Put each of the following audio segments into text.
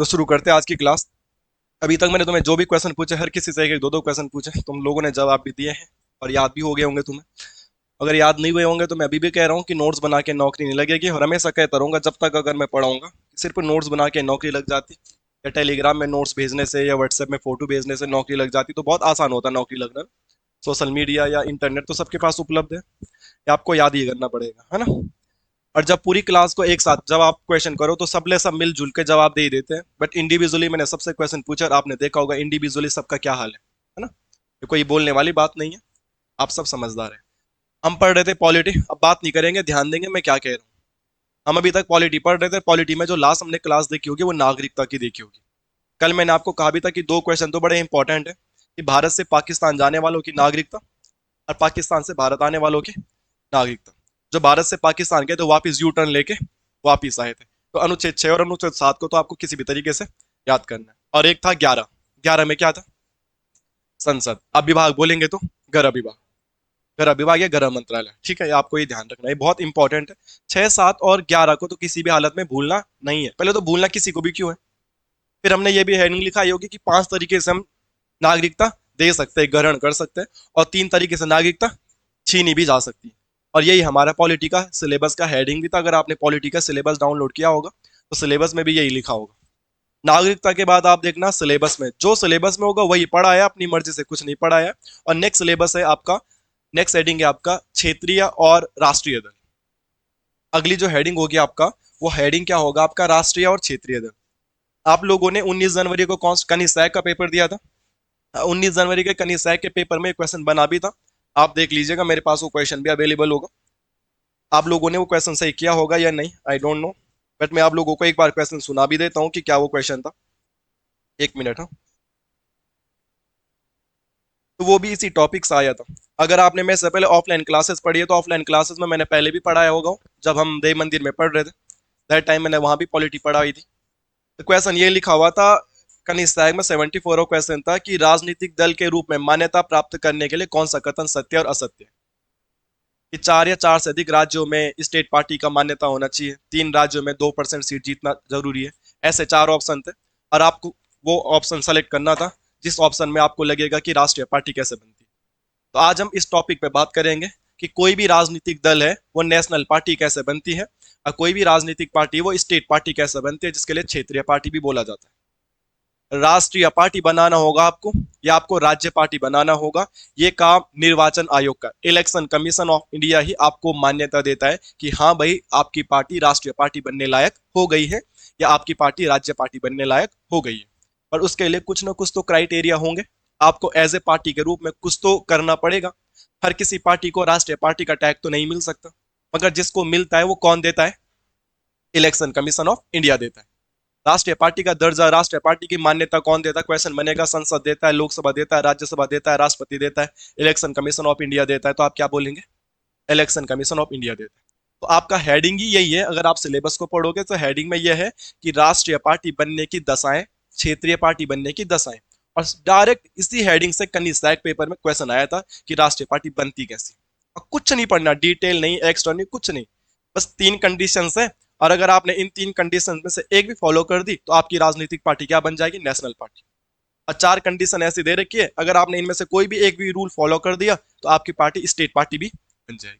तो शुरू करते हैं आज की क्लास। अभी तक मैंने तुम्हें जो भी क्वेश्चन पूछे, हर किसी से एक एक दो दो क्वेश्चन पूछे, तुम लोगों ने जवाब भी दिए हैं और याद भी हो गए होंगे तुम्हें। अगर याद नहीं हुए होंगे तो मैं अभी भी कह रहा हूँ कि नोट्स बना के नौकरी नहीं लगेगी, और हमेशा कहता रहूंगा जब तक अगर मैं पढ़ाऊंगा। सिर्फ नोट्स बना के नौकरी लग जाती, या टेलीग्राम में नोट्स भेजने से या व्हाट्सएप में फोटो भेजने से नौकरी लग जाती तो बहुत आसान होता नौकरी लगना। सोशल मीडिया या इंटरनेट तो सबके पास उपलब्ध है, ये आपको याद ही करना पड़ेगा, है ना। और जब पूरी क्लास को एक साथ जब आप क्वेश्चन करो तो सब मिलजुल के जवाब दे ही देते हैं, बट इंडिविजुअली मैंने सबसे क्वेश्चन पूछा और आपने देखा होगा इंडिविजुअली सबका क्या हाल है ना। ये कोई बोलने वाली बात नहीं है, आप सब समझदार हैं। हम पढ़ रहे थे पॉलिटी, अब बात नहीं करेंगे, ध्यान देंगे मैं क्या कह रहा हूँ। हम अभी तक पॉलिटी पढ़ रहे थे, पॉलिटी में जो लास्ट हमने क्लास देखी होगी वो नागरिकता की देखी होगी। कल मैंने आपको कहा भी था कि दो क्वेश्चन तो बड़े इंपॉर्टेंट है, कि भारत से पाकिस्तान जाने वालों की नागरिकता और पाकिस्तान से भारत आने वालों की नागरिकता। जो भारत से पाकिस्तान गए तो वापस यू टर्न लेके वापिस आए थे। तो अनुच्छेद 6 और अनुच्छेद 7 को तो आपको किसी भी तरीके से याद करना है। और एक था 11, 11 में क्या था? संसद। अब विभाग बोलेंगे तो गृह विभाग, गृह विभाग या गृह मंत्रालय, ठीक है, ये आपको ये ध्यान रखना है, बहुत इंपॉर्टेंट है। 6, 7 और 11 को तो किसी भी हालत में भूलना नहीं है। पहले तो भूलना किसी को भी क्यों है। फिर हमने ये भी हेडिंग लिखा होगी कि 5 तरीके से हम नागरिकता दे सकते हैं, ग्रहण कर सकते हैं, और 3 तरीके से नागरिकता छीनी भी जा सकती है। और यही हमारा पॉलिटी का सिलेबस का हेडिंग भी था। अगर आपने पॉलिटी का सिलेबस डाउनलोड किया होगा तो सिलेबस में भी यही लिखा होगा। नागरिकता के बाद आप देखना सिलेबस में, जो सिलेबस में होगा वही पढ़ा है, अपनी मर्जी से कुछ नहीं पढ़ा है। और नेक्स्ट सिलेबस है आपका, नेक्स्ट हेडिंग है आपका क्षेत्रीय और राष्ट्रीय दल। अगली जो हेडिंग होगी आपका, वो हेडिंग क्या होगा आपका? राष्ट्रीय और क्षेत्रीय दल। आप लोगों ने 19 जनवरी को कौन कनिसैक का पेपर दिया था? 19 जनवरी के कनिसैक के पेपर में क्वेश्चन बना भी था, आप देख लीजिएगा, मेरे पास वो क्वेश्चन भी अवेलेबल होगा। आप लोगों ने वो क्वेश्चन सही किया होगा या नहीं, आई डोंट नो, बट मैं आप लोगों को एक बार क्वेश्चन सुना भी देता हूँ कि क्या वो क्वेश्चन था। एक मिनट, हाँ। तो वो भी इसी टॉपिक से आया था। अगर आपने मेरे से पहले ऑफलाइन क्लासेस पढ़ी है तो ऑफलाइन क्लासेस में मैंने पहले भी पढ़ाया होगा, जब हम देव मंदिर में पढ़ रहे थे, दैट टाइम मैंने वहां भी पॉलिटी पढ़ाई थी। तो क्वेश्चन ये लिखा हुआ था, कनिष्ठ में 74 क्वेश्चन था कि राजनीतिक दल के रूप में मान्यता प्राप्त करने के लिए कौन सा कथन सत्य और असत्य है। कि 4 या 4 से अधिक राज्यों में स्टेट पार्टी का मान्यता होना चाहिए, 3 राज्यों में 2% सीट जीतना जरूरी है, ऐसे 4 ऑप्शन थे। और आपको वो ऑप्शन सेलेक्ट करना था जिस ऑप्शन में आपको लगेगा कि राष्ट्रीय पार्टी कैसे बनती है। तो आज हम इस टॉपिक पे बात करेंगे कि कोई भी राजनीतिक दल है वो नेशनल पार्टी कैसे बनती है, और कोई भी राजनीतिक पार्टी वो स्टेट पार्टी कैसे बनती है, जिसके लिए क्षेत्रीय पार्टी भी बोला जाता है। राष्ट्रीय पार्टी बनाना होगा आपको या आपको राज्य पार्टी बनाना होगा, ये काम निर्वाचन आयोग का, इलेक्शन कमीशन ऑफ इंडिया ही आपको मान्यता देता है कि हाँ भाई आपकी पार्टी राष्ट्रीय पार्टी बनने लायक हो गई है या आपकी पार्टी राज्य पार्टी बनने लायक हो गई है। पर उसके लिए कुछ ना कुछ तो क्राइटेरिया होंगे, आपको एज ए पार्टी के रूप में कुछ तो करना पड़ेगा। हर किसी पार्टी को राष्ट्रीय पार्टी का टैग तो नहीं मिल सकता, मगर जिसको मिलता है वो कौन देता है? इलेक्शन कमीशन ऑफ इंडिया देता है। राष्ट्रीय पार्टी का दर्जा, राष्ट्रीय पार्टी की मान्यता कौन देता है? क्वेश्चन बनेगा, संसद देता है, लोकसभा देता है, राज्यसभा देता है, राष्ट्रपति देता है, इलेक्शन कमीशन ऑफ इंडिया देता है। तो आप क्या बोलेंगे? इलेक्शन कमीशन ऑफ इंडिया देता है। तो आपका हेडिंग ही यही है, अगर आप सिलेबस को पढ़ोगे तो हेडिंग में यह है कि राष्ट्रीय पार्टी बनने की दशाएं, क्षेत्रीय पार्टी बनने की दशाएं। और डायरेक्ट इसी हेडिंग से कनिष्ठ पेपर में क्वेश्चन आया था कि राष्ट्रीय पार्टी बनती कैसी। और कुछ नहीं पढ़ना, डिटेल नहीं, एक्स्ट्रा नहीं, कुछ नहीं, बस 3 कंडीशंस है। और अगर आपने इन 3 कंडीशन में से एक भी फॉलो कर दी तो आपकी राजनीतिक पार्टी क्या बन जाएगी? National party. और 4 कंडीशन ऐसी दे रखी है, अगर आपने इनमें से कोई भी एक भी रूल फॉलो कर दिया तो आपकी पार्टी स्टेट पार्टी भी बन जाएगी।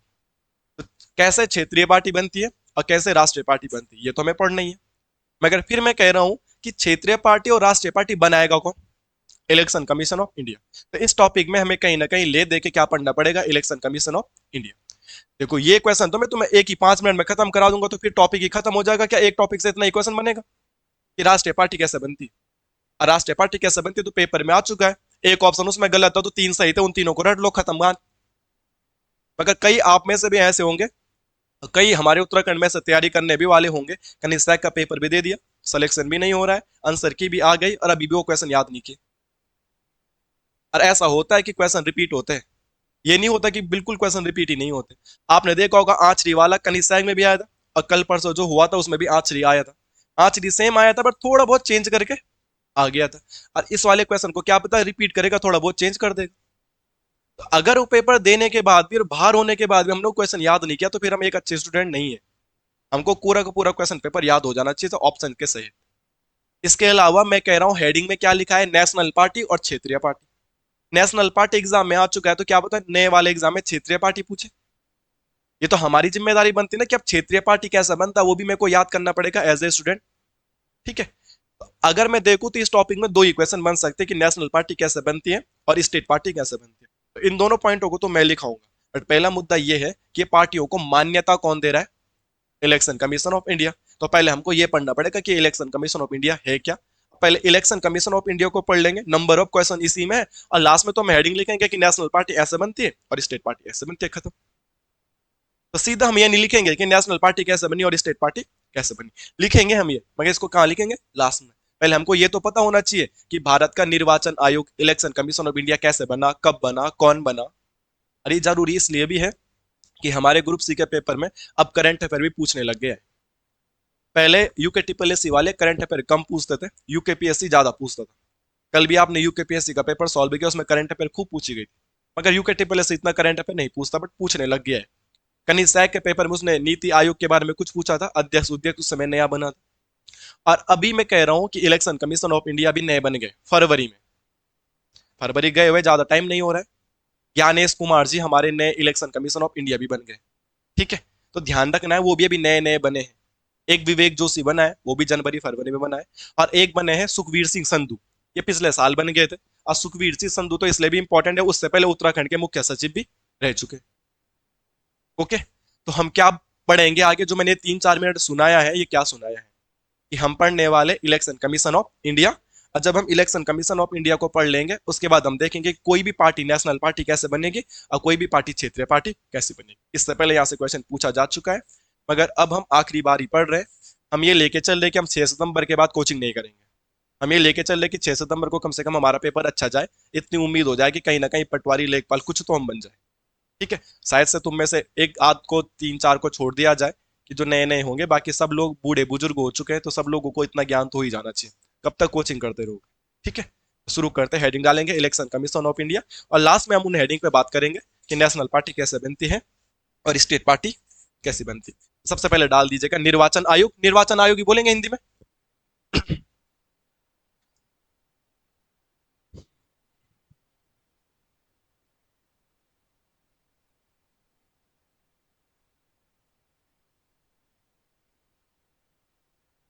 तो कैसे क्षेत्रीय पार्टी बनती है और कैसे राष्ट्रीय पार्टी बनती है ये तो हमें पढ़ना ही है। मगर फिर मैं कह रहा हूं कि क्षेत्रीय पार्टी और राष्ट्रीय पार्टी बनाएगा कौन? Election commission of India. तो इस टॉपिक में हमें कहीं ना कहीं ले दे के क्या पढ़ना पड़ेगा? Election commission of India. देखो ये क्वेश्चन तो मैं तुम्हें एक ही 5 मिनट में खत्म करा दूंगा, तो फिर टॉपिक ही खत्म हो जाएगा क्या? एक टॉपिक से इतना ही क्वेश्चन बनेगा कि राष्ट्रीय पार्टी कैसे बनती है। और राष्ट्रीय पार्टी कैसे बनती है तो पेपर में आ चुका है, एक ऑप्शन उसमें गलत था तो 3 सही थे, उन तीनों को रट लो, खत्म बात। मगर कई आप में से भी ऐसे होंगे, कई हमारे उत्तराखंड में से तैयारी करने भी वाले होंगे, कनिष्ठ का पेपर भी दे दिया, सिलेक्शन भी नहीं हो रहा है, आंसर की भी आ गई और अभी भी वो क्वेश्चन याद नहीं किए। और ऐसा होता है कि क्वेश्चन रिपीट होते हैं, ये नहीं होता कि बिल्कुल क्वेश्चन रिपीट ही नहीं होते। आपने देखा होगा आंचरी वाला कनिष्ठ में भी आया था, और कल परसों जो हुआ था उसमें भी आंचरी आया था। आंचरी सेम आया था बट थोड़ा बहुत चेंज करके आ गया था। और इस वाले क्वेश्चन को क्या पता रिपीट करेगा, थोड़ा बहुत चेंज कर देगा। तो अगर वो पेपर देने के बाद भी और बाहर होने के बाद भी हम लोग क्वेश्चन याद नहीं किया तो फिर हम एक अच्छे स्टूडेंट नहीं है। हमको पूरा का पूरा क्वेश्चन पेपर याद हो जाना चाहिए, तो ऑप्शन के सही। इसके अलावा मैं कह रहा हूं हेडिंग में क्या लिखा है, नेशनल पार्टी और क्षेत्रीय पार्टी। नेशनल पार्टी एग्जाम में आ चुका है तो क्या पता नए वाले एग्जाम में क्षेत्रीय पार्टी पूछे। ये तो हमारी जिम्मेदारी बनती है ना कि अब क्षेत्रीय पार्टी कैसा बनता है वो भी मेरे को याद करना पड़ेगा एज ए स्टूडेंट। ठीक है, तो अगर मैं देखूं तो इस टॉपिक में दो ही क्वेश्चन बन सकते हैं कि नेशनल पार्टी कैसे बनती है और स्टेट पार्टी कैसे बनती है। तो इन दोनों पॉइंटों को तो मैं लिखाऊंगा, बट पहला मुद्दा यह है कि पार्टियों को मान्यता कौन दे रहा है, इलेक्शन कमीशन ऑफ इंडिया। तो पहले हमको यह पढ़ना पड़ेगा कि इलेक्शन कमीशन ऑफ इंडिया है क्या। पहले इलेक्शन कमीशन ऑफ इंडिया को पढ़ लेंगे, नंबर ऑफ क्वेश्चन इसी में है, और लास्ट में तो हम हेडिंग लिखेंगे कि नेशनल पार्टी ऐसे बनती है और स्टेट पार्टी ऐसे बनती है, खत्म। तो सीधा हम ये नहीं लिखेंगे कि नेशनल पार्टी कैसे बनी और स्टेट पार्टी कैसे बनी, लिखेंगे हम ये, मगर इसको कहाँ लिखेंगे, लास्ट में। पहले हमको ये तो पता होना चाहिए कि भारत का निर्वाचन आयोग इलेक्शन कमीशन ऑफ इंडिया कैसे बना, कब बना, कौन बना। और ये जरूरी इसलिए भी है कि हमारे ग्रुप सी के पेपर में अब करंट अफेयर भी पूछने लग गया है। पहले यूके टीपीएससी वाले करंट अफेयर कम पूछते थे, यूकेपीएससी ज्यादा पूछता था। कल भी आपने यूकेपीएससी का पेपर सॉल्व किया, उसमें करंट अफेयर खूब पूछी गई, मगर यूके टीपीएससी इतना करंट अफेयर नहीं पूछता, बट पूछने लग गया है। कनीष सैक के पेपर में उसने नीति आयोग के बारे में कुछ पूछा था, अध्यक्ष उस समय नया बना था। और अभी मैं कह रहा हूं कि इलेक्शन कमीशन ऑफ इंडिया भी नए बन गए फरवरी में, फरवरी गए हुए ज्यादा टाइम नहीं हो रहा है। ज्ञानेश कुमार जी हमारे नए इलेक्शन कमीशन ऑफ इंडिया भी बन गए। ठीक है, तो ध्यान रखना है वो भी अभी नए नए बने हैं। एक विवेक जोशी बना है, वो भी जनवरी फरवरी में बना है। और एक बने हैं सुखवीर सिंह संधू, ये पिछले साल बन गए थे। और सुखवीर सिंह संधू तो इसलिए भी इंपॉर्टेंट है, उससे पहले उत्तराखंड के मुख्य सचिव भी रह चुके। ओके, तो हम क्या पढ़ेंगे आगे, जो मैंने 3-4 मिनट सुनाया है ये क्या सुनाया है, कि हम पढ़ने वाले इलेक्शन कमीशन ऑफ इंडिया। और जब हम इलेक्शन कमीशन ऑफ इंडिया को पढ़ लेंगे उसके बाद हम देखेंगे कोई भी पार्टी नेशनल पार्टी कैसे बनेगी और कोई भी पार्टी क्षेत्रीय पार्टी कैसे बनेगी। इससे पहले यहाँ से क्वेश्चन पूछा जा चुका है, मगर अब हम आखिरी बार ही पढ़ रहे हैं। हम ये लेके चल रहे कि हम 6 सितंबर के बाद कोचिंग नहीं करेंगे। हम ये लेके चल रहे कि 6 सितंबर को कम से कम हमारा पेपर अच्छा जाए, इतनी उम्मीद हो जाए कि कहीं ना कहीं पटवारी लेखपाल कुछ तो हम बन जाए। ठीक है, शायद से तुम में से एक आध को 3-4 को छोड़ दिया जाए कि जो नए नए होंगे, बाकी सब लोग बूढ़े बुजुर्ग हो चुके हैं, तो सब लोगों को इतना ज्ञान तो हो ही जाना चाहिए। कब तक कोचिंग करते रहोगे। ठीक है, शुरू करते हैं, हेडिंग डालेंगे इलेक्शन कमीशन ऑफ इंडिया, और लास्ट में हम उन हेडिंग पे बात करेंगे कि नेशनल पार्टी कैसे बनती है और स्टेट पार्टी कैसी बनती है। सबसे पहले डाल दीजिएगा निर्वाचन आयोग, निर्वाचन आयोग ही बोलेंगे हिंदी में।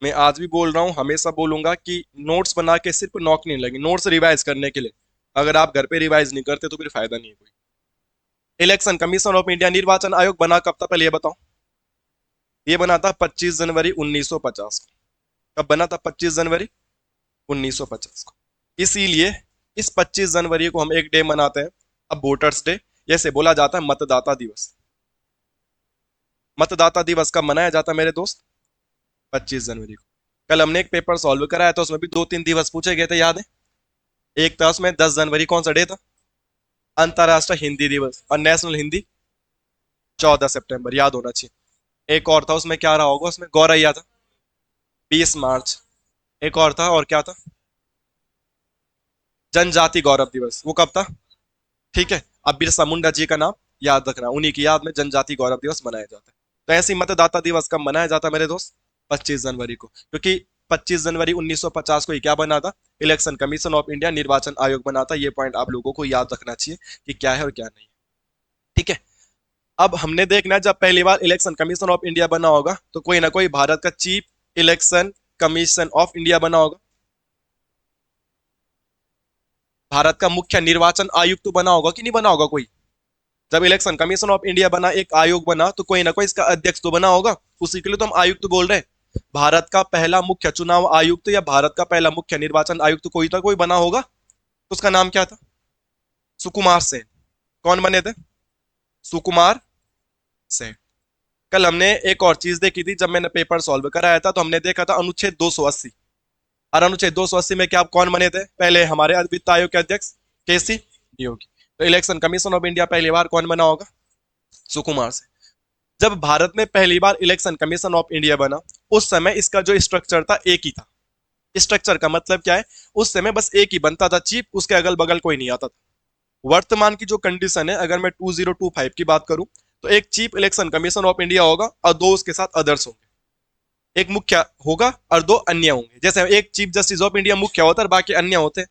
मैं आज भी बोल रहा हूँ, हमेशा बोलूंगा कि नोट्स बना के सिर्फ नॉक नहीं लगे, नोट्स रिवाइज करने के लिए। अगर आप घर पे रिवाइज नहीं करते तो फिर फायदा नहीं है कोई। इलेक्शन कमीशन ऑफ इंडिया निर्वाचन आयोग बना कब था, पहले ये बताओ। ये बना था 25 जनवरी 1950 को। कब बना था, 25 जनवरी 1950 को। इसीलिए इस 25 जनवरी को हम एक डे मनाते हैं, अब वोटर्स डे। जैसे बोला जाता है मतदाता दिवस। मतदाता दिवस कब मनाया जाता है मेरे दोस्त, 25 जनवरी को। कल हमने एक पेपर सॉल्व कराया था, उसमें भी 2-3 दिवस पूछे गए थे, याद है। एक था उसमें 10 जनवरी कौन सा डे था, अंतरराष्ट्रीय हिंदी दिवस, और नेशनल हिंदी 14 सितंबर, याद होना चाहिए। एक और था उसमें, क्या रहा होगा उसमें, गौरैया था, 20 मार्च। एक और था, और क्या था, जनजाति गौरव दिवस, वो कब था। ठीक है, अब बिरसा मुंडा जी का नाम याद रखना, उन्हीं की याद में जनजाति गौरव दिवस मनाया जाता है। तो ऐसे ही मतदाता दिवस कब मनाया जाता है मेरे दोस्त, 25 जनवरी को, क्योंकि 25 जनवरी 1950 को ये क्या बना था, इलेक्शन कमीशन ऑफ इंडिया निर्वाचन आयोग बना था। ये पॉइंट आप लोगों को याद रखना चाहिए कि क्या है और क्या नहीं। ठीक है, अब हमने देखना है जब पहली बार इलेक्शन कमीशन ऑफ इंडिया बना होगा तो कोई ना कोई भारत का chief election commission of India बना होगा, भारत का मुख्य निर्वाचन आयुक्त तो बना होगा कि नहीं बना होगा कोई। जब इलेक्शन कमीशन ऑफ इंडिया बना, एक आयोग बना, तो कोई ना कोई इसका अध्यक्ष तो बना होगा, उसी के लिए तो हम आयुक्त बोल रहे हैं। भारत का पहला मुख्य चुनाव आयुक्त या भारत का पहला मुख्य निर्वाचन आयुक्त कोई तो कोई बना होगा, तो उसका नाम क्या था, सुकुमार सेन। कौन बने थे, सुकुमार सेन। कल हमने एक और चीज देखी थी, जब मैंने पेपर सॉल्व कराया था तो हमने देखा था अनुच्छेद 280। और अनुच्छेद 280 में क्या कौन बने थे, पहले हमारे वित्त आयोग के अध्यक्ष केसी योगी। तो इलेक्शन कमीशन ऑफ इंडिया पहली बार कौन बना होगा, सुकुमार से। जब भारत में पहली बार इलेक्शन कमीशन ऑफ इंडिया बना, उस समय इसका जो स्ट्रक्चर था एक ही था। स्ट्रक्चर का मतलब क्या है, उस समय बस एक ही बनता था चीफ, उसके अगल बगल कोई नहीं आता था। वर्तमान की जो कंडीशन है, अगर मैं 2025 की बात करूं, तो एक chief election commission of India होगा और दो उसके साथ अदर्स होंगे। एक मुख्य होगा और दो अन्य होंगे। जैसे एक चीफ जस्टिस ऑफ इंडिया मुख्य होता है और बाकी अन्य होते हैं।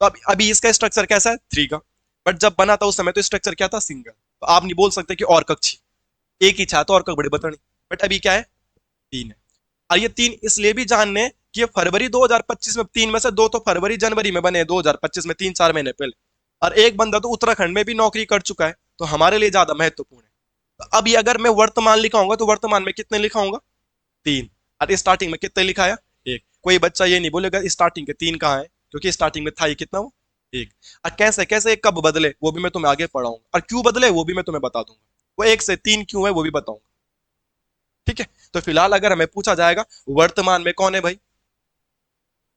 तो अभी इसका स्ट्रक्चर कैसा है, थ्री का। बट जब बना था उस समय तो स्ट्रक्चर क्या था, सिंगल। तो आप नहीं बोल सकते कि और कक्षी, एक ही छात्र और कक बड़े बतनी। बट अभी क्या है, तीन है। और ये तीन इसलिए भी जानने कि ये फरवरी 2025 में, तीन में से दो तो फरवरी जनवरी में बने 2025 में, 3-4 महीने पहले। और एक बंदा तो उत्तराखंड में भी नौकरी कर चुका है, तो हमारे लिए ज्यादा महत्वपूर्ण है। तो अभी अगर मैं वर्तमान लिखाऊंगा तो वर्तमान में कितने लिखाऊंगा, तीन। और स्टार्टिंग में कितने लिखाया, एक। कोई बच्चा ये नहीं बोलेगा स्टार्टिंग के तीन कहाँ है, क्योंकि स्टार्टिंग में था ही कितना, वो एक। और कैसे कैसे कब बदले वो भी मैं तुम्हें आगे पढ़ाऊंगा, और क्यों बदले वो भी मैं तुम्हें बता दूंगा। वो एक से तीन क्यों है वो भी बताऊंगा। ठीक है। तो फिलहाल अगर हमें पूछा जाएगा वर्तमान में कौन है भाई,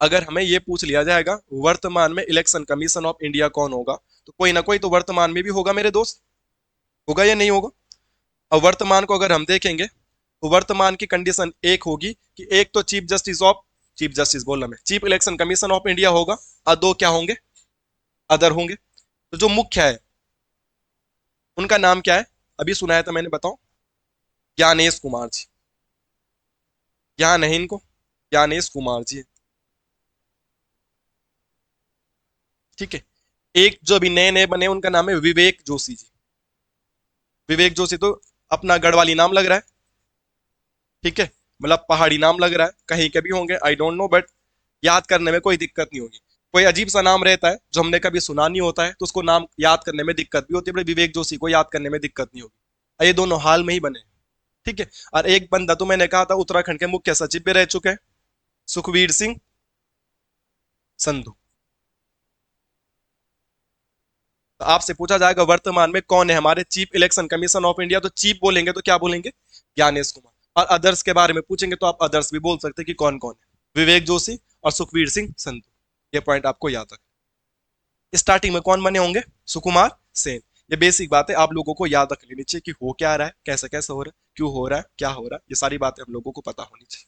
अगर हमें ये पूछ लिया जाएगा वर्तमान में इलेक्शन कमीशन ऑफ इंडिया कौन होगा, तो कोई ना कोई तो वर्तमान में भी होगा मेरे दोस्त, होगा या नहीं होगा। और वर्तमान को अगर हम देखेंगे तो वर्तमान की कंडीशन एक होगी कि एक तो चीफ जस्टिस बोल रहा मैं, chief election commission of India होगा, और दो क्या होंगे, अदर होंगे। तो जो मुख्य है उनका नाम क्या है, अभी सुनाया था मैंने, बताओ। ज्ञानेश कुमार जी। ज्ञान है इनको, ज्ञानेश कुमार जी। ठीक है। एक जो अभी नए नए बने उनका नाम है विवेक जोशी जी। विवेक जोशी तो अपना गढ़वाली नाम लग रहा है। ठीक है। मतलब पहाड़ी नाम लग रहा है, कहीं के भी होंगे आई डोंट नो, बट याद करने में कोई दिक्कत नहीं होगी। कोई अजीब सा नाम रहता है जो हमने कभी सुना नहीं होता है तो उसको नाम याद करने में दिक्कत भी होती है, बट विवेक जोशी को याद करने में दिक्कत नहीं होगी। और ये दोनों हाल में ही बने। ठीक है। और एक बंदा तो मैंने कहा था उत्तराखंड के मुख्य सचिव भी रह चुके हैं, सुखवीर सिंह संधू। तो आपसे पूछा जाएगा वर्तमान में कौन है हमारे chief election commission of India, तो चीफ बोलेंगे तो क्या बोलेंगे, ज्ञानेश कुमार। और अदर्स के बारे में पूछेंगे तो आप अदर्स भी बोल सकते हैं कि कौन कौन है, विवेक जोशी और सुखवीर सिंह संधू। ये पॉइंट आपको याद रखना। स्टार्टिंग में कौन बने होंगे, सुकुमार सेन। ये बेसिक बात है, आप लोगों को याद रख लेनी चाहिए कि हो क्या रहा है, कैसे कैसे हो रहा है, क्यों हो रहा है, क्या हो रहा है, ये सारी बातें हम लोगों को पता होनी चाहिए।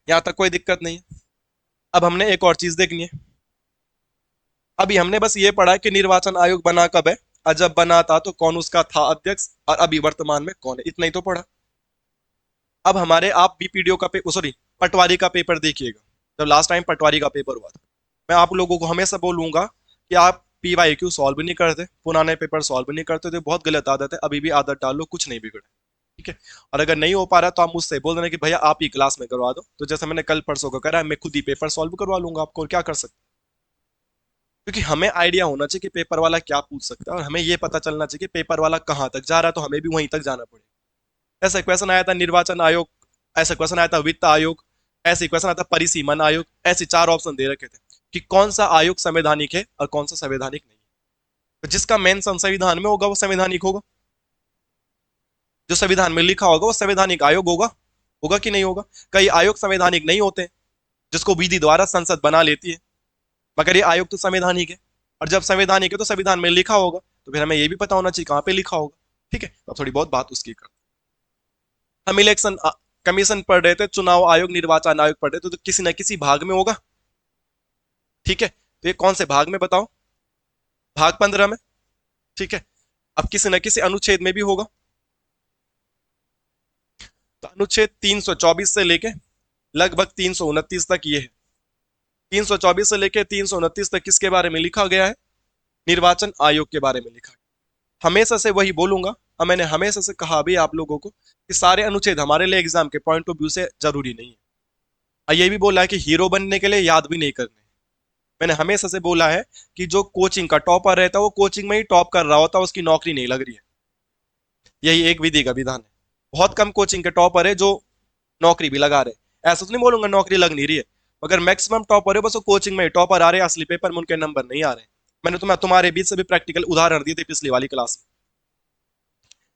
यहां तक कोई दिक्कत नहीं है। अब हमने एक और चीज देखनी है। अभी हमने बस ये पढ़ा कि निर्वाचन आयोग बना कब है, और जब बना था तो कौन उसका था अध्यक्ष, और अभी वर्तमान में कौन है, इतना ही तो पढ़ा। अब हमारे आप बीपीडीओ का पेपर, सॉरी पटवारी का पेपर देखिएगा। जब लास्ट टाइम पटवारी का पेपर हुआ था, मैं आप लोगों को हमेशा बोलूंगा कि आप पीवाईक्यू सॉल्व नहीं करते, पुराने पेपर सॉल्व नहीं करते, तो बहुत गलत आदत है। अभी भी आदत डालो, कुछ नहीं बिगड़ा। ठीक है। और अगर नहीं हो पा रहा तो आप मुझसे बोल देना कि भैया आप ही क्लास में करवा दो, तो जैसे मैंने कल परसों का करा, मैं खुद ही पेपर सॉल्व करवा लूंगा आपको, और क्या कर सकते। क्योंकि हमें आइडिया होना चाहिए कि पेपर वाला क्या पूछ सकता है, और हमें ये पता चलना चाहिए कि पेपर वाला कहाँ तक जा रहा है, तो हमें भी वहीं तक जाना पड़ेगा। ऐसा क्वेश्चन आया था निर्वाचन आयोग, ऐसा क्वेश्चन आया था वित्त आयोग, ऐसे क्वेश्चन आया था परिसीमन आयोग। ऐसे चार ऑप्शन दे रखे थे कि कौन सा आयोग संवैधानिक है और कौन सा संवैधानिक नहीं है। तो जिसका मेंशन संविधान में होगा वो संवैधानिक होगा, जो संविधान में लिखा होगा वो संवैधानिक आयोग होगा। होगा कि नहीं होगा। कई आयोग संवैधानिक नहीं होते, जिसको विधि द्वारा संसद बना लेती है, मगर ये आयोग तो संवैधानिक है। और जब संवैधानिक है तो संविधान में लिखा होगा, तो फिर हमें ये भी पता होना चाहिए कहाँ पे लिखा होगा। ठीक है। तो थोड़ी बहुत बात उसकी कर, हम इलेक्शन कमीशन पढ़ रहे थे, चुनाव आयोग निर्वाचन आयोग पढ़ रहे थे, तो किसी न किसी भाग में होगा। ठीक है। तो ये कौन से भाग में बताओ, भाग 15 में। ठीक है। अब किसी न किसी अनुच्छेद में भी होगा। तो अनुच्छेद 324 से लेके लगभग 329 तक ये है। 324 से लेके 329 तक किसके बारे में लिखा गया है, निर्वाचन आयोग के बारे में लिखा है। हमेशा से वही बोलूंगा, और मैंने हमेशा से कहा भी आप लोगों को कि सारे अनुच्छेद हमारे लिए एग्जाम के पॉइंट ऑफ व्यू से जरूरी नहीं है। और ये भी बोला है कि हीरो बनने के लिए याद भी नहीं करने। मैंने हमेशा से बोला है कि जो कोचिंग का टॉपर रहता है वो कोचिंग में ही टॉप कर रहा होता है, उसकी नौकरी नहीं लग रही है। यही एक विधि का विधान है। बहुत कम कोचिंग के टॉपर है जो नौकरी भी लगा रहे। ऐसा तो नहीं बोलूंगा नौकरी लग नहीं रही है, मगर मैक्सिमम टॉपर है बस वो कोचिंग में ही टॉपर आ रहे हैं, असली पेपर में उनके नंबर नहीं आ रहे। मैंने तुम्हारे बीच से भी प्रैक्टिकल उदाहरण दिए थे पिछली वाली क्लास में।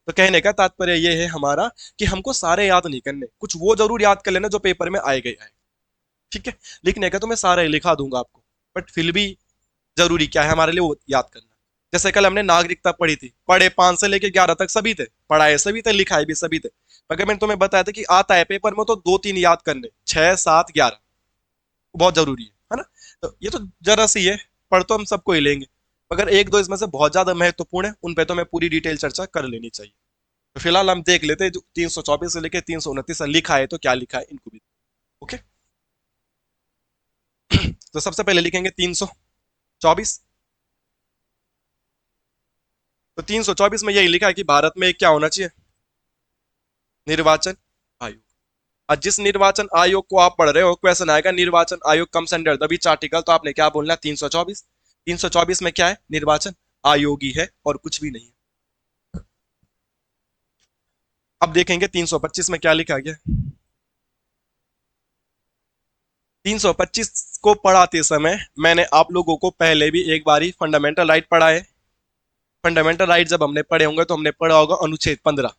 तो कहने का तात्पर्य ये है हमारा कि हमको सारे याद नहीं करने, कुछ वो जरूर याद कर लेना जो पेपर में आए गए आए। ठीक है। लिखने का तो मैं सारा ही लिखा दूंगा आपको, बट फिर भी जरूरी क्या है हमारे लिए वो याद करना। जैसे कल हमने नागरिकता पढ़ी थी, पढ़े 5 से लेके 11 तक सभी थे, पढ़ाए सभी थे, लिखाए भी सभी थे। मगर मैंने तुम्हें बताया था कि आता है पेपर में तो 2-3 याद करने, 6, 7, 11 बहुत जरूरी है ना। तो ये तो जरा सी है, पढ़ तो हम सबको ही लेंगे, मगर एक दो इसमें से बहुत ज्यादा महत्वपूर्ण है, उन पे तो मैं पूरी डिटेल चर्चा कर लेनी चाहिए। तो फिलहाल हम देख लेते हैं जो 324 से लेकर 329 लिखा है तो क्या लिखा है इनको भी। ओके। तो सबसे पहले लिखेंगे 324। तो 324 में यही लिखा है कि भारत में क्या होना चाहिए, निर्वाचन आयोग। और जिस निर्वाचन आयोग को आप पढ़ रहे हो क्वेश्चन आएगा निर्वाचन आयोग comes under the which article, तो आपने क्या बोलना, 324। 324 में क्या है, निर्वाचन आयोग ही है और कुछ भी नहीं है। अब देखेंगे 325 में क्या लिखा गया। 325 को पढ़ाते समय मैंने आप लोगों को पहले भी एक बार ही फंडामेंटल राइट पढ़ा है। फंडामेंटल राइट जब हमने पढ़े होंगे तो हमने पढ़ा होगा अनुच्छेद 15।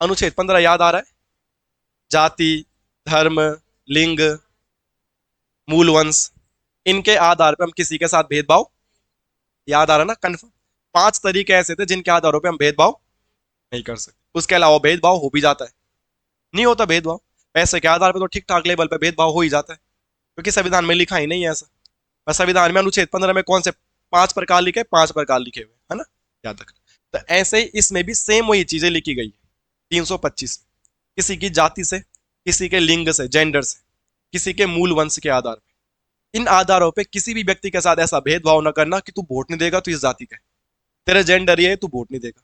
अनुच्छेद 15 याद आ रहा है, जाति, धर्म, लिंग, मूल वंश, इनके आधार पर हम किसी के साथ भेदभाव, याद आ रहा ना, कन्फर्म। 5 तरीके ऐसे थे जिनके आधारों पर हम भेदभाव नहीं कर सकते, उसके अलावा भेदभाव हो भी जाता है, नहीं होता भेदभाव। पैसे के आधार पर तो ठीक ठाक लेवल पे भेदभाव हो ही जाता है, क्योंकि संविधान में लिखा ही नहीं है ऐसा। और संविधान में अनुच्छेद 15 में कौन से 5 प्रकार लिखे, 5 प्रकार लिखे हुए है ना, याद रखना। तो ऐसे ही इसमें भी सेम वही चीजें लिखी गई है 325। किसी की जाति से, किसी के लिंग से, जेंडर से, किसी के मूल वंश के आधार पर, इन आधारों पे किसी भी व्यक्ति के साथ ऐसा भेदभाव न करना कि तू वोट नहीं देगा तो इस जाति का है, तेरा जेंडर ये है तू वोट नहीं देगा,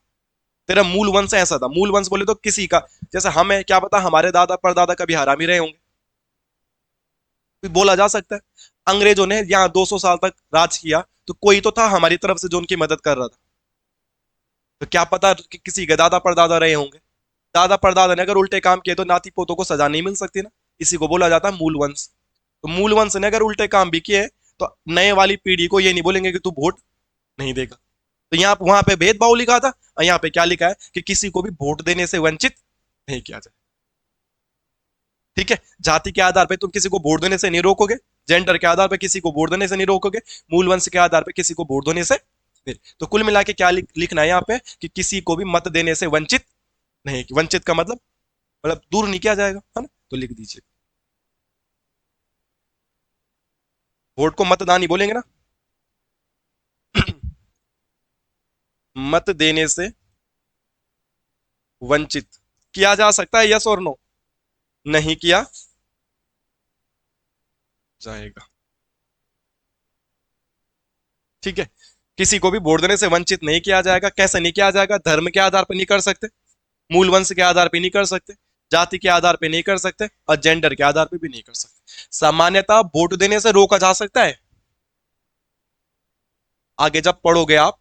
तेरा मूल वंश ऐसा था। मूल वंश बोले तो किसी का, जैसे हमें क्या पता हमारे दादा परदादा कभी हरामी रहे होंगे, बोला जा सकता है। अंग्रेजों ने यहाँ 200 साल तक राज किया तो कोई तो था हमारी तरफ से जो उनकी मदद कर रहा था, तो क्या पता कि किसी के दादा परदादा रहे होंगे। दादा परदादा ने अगर उल्टे काम किए तो नाती पोतों को सजा नहीं मिल सकती ना, इसी को बोला जाता है मूल वंश। तो मूल वंश ने अगर उल्टे काम भी किए तो नए वाली पीढ़ी को ये नहीं बोलेंगे कि तू वोट नहीं देगा। तो यहाँ वहां पे भेदभाव लिखा था और यहाँ पे क्या लिखा है कि किसी को भी वोट देने से वंचित नहीं किया जाए। ठीक है, जाति के आधार पर तुम किसी को वोट देने से नहीं रोकोगे, जेंडर के आधार पर किसी को वोट देने से नहीं रोकोगे, मूल वंश के आधार पर किसी को वोट देने से नहीं। तो कुल मिला के क्या लिखना है यहाँ पे कि किसी को भी मत देने से वंचित नहीं, वंचित का मतलब दूर नहीं किया जाएगा, है ना, तो लिख दीजिए। वोट को मतदान ही बोलेंगे ना। मत देने से वंचित किया जा सकता है, यस और नो, नहीं किया जाएगा। ठीक है, किसी को भी वोट देने से वंचित नहीं किया जाएगा। कैसे नहीं किया जाएगा, धर्म के आधार पर नहीं कर सकते, मूल वंश के आधार पर नहीं कर सकते, जाति के आधार पर नहीं कर सकते और जेंडर के आधार पर भी नहीं कर सकते। सामान्यतः वोट देने से रोका जा सकता है, आगे जब पढ़ोगे आप,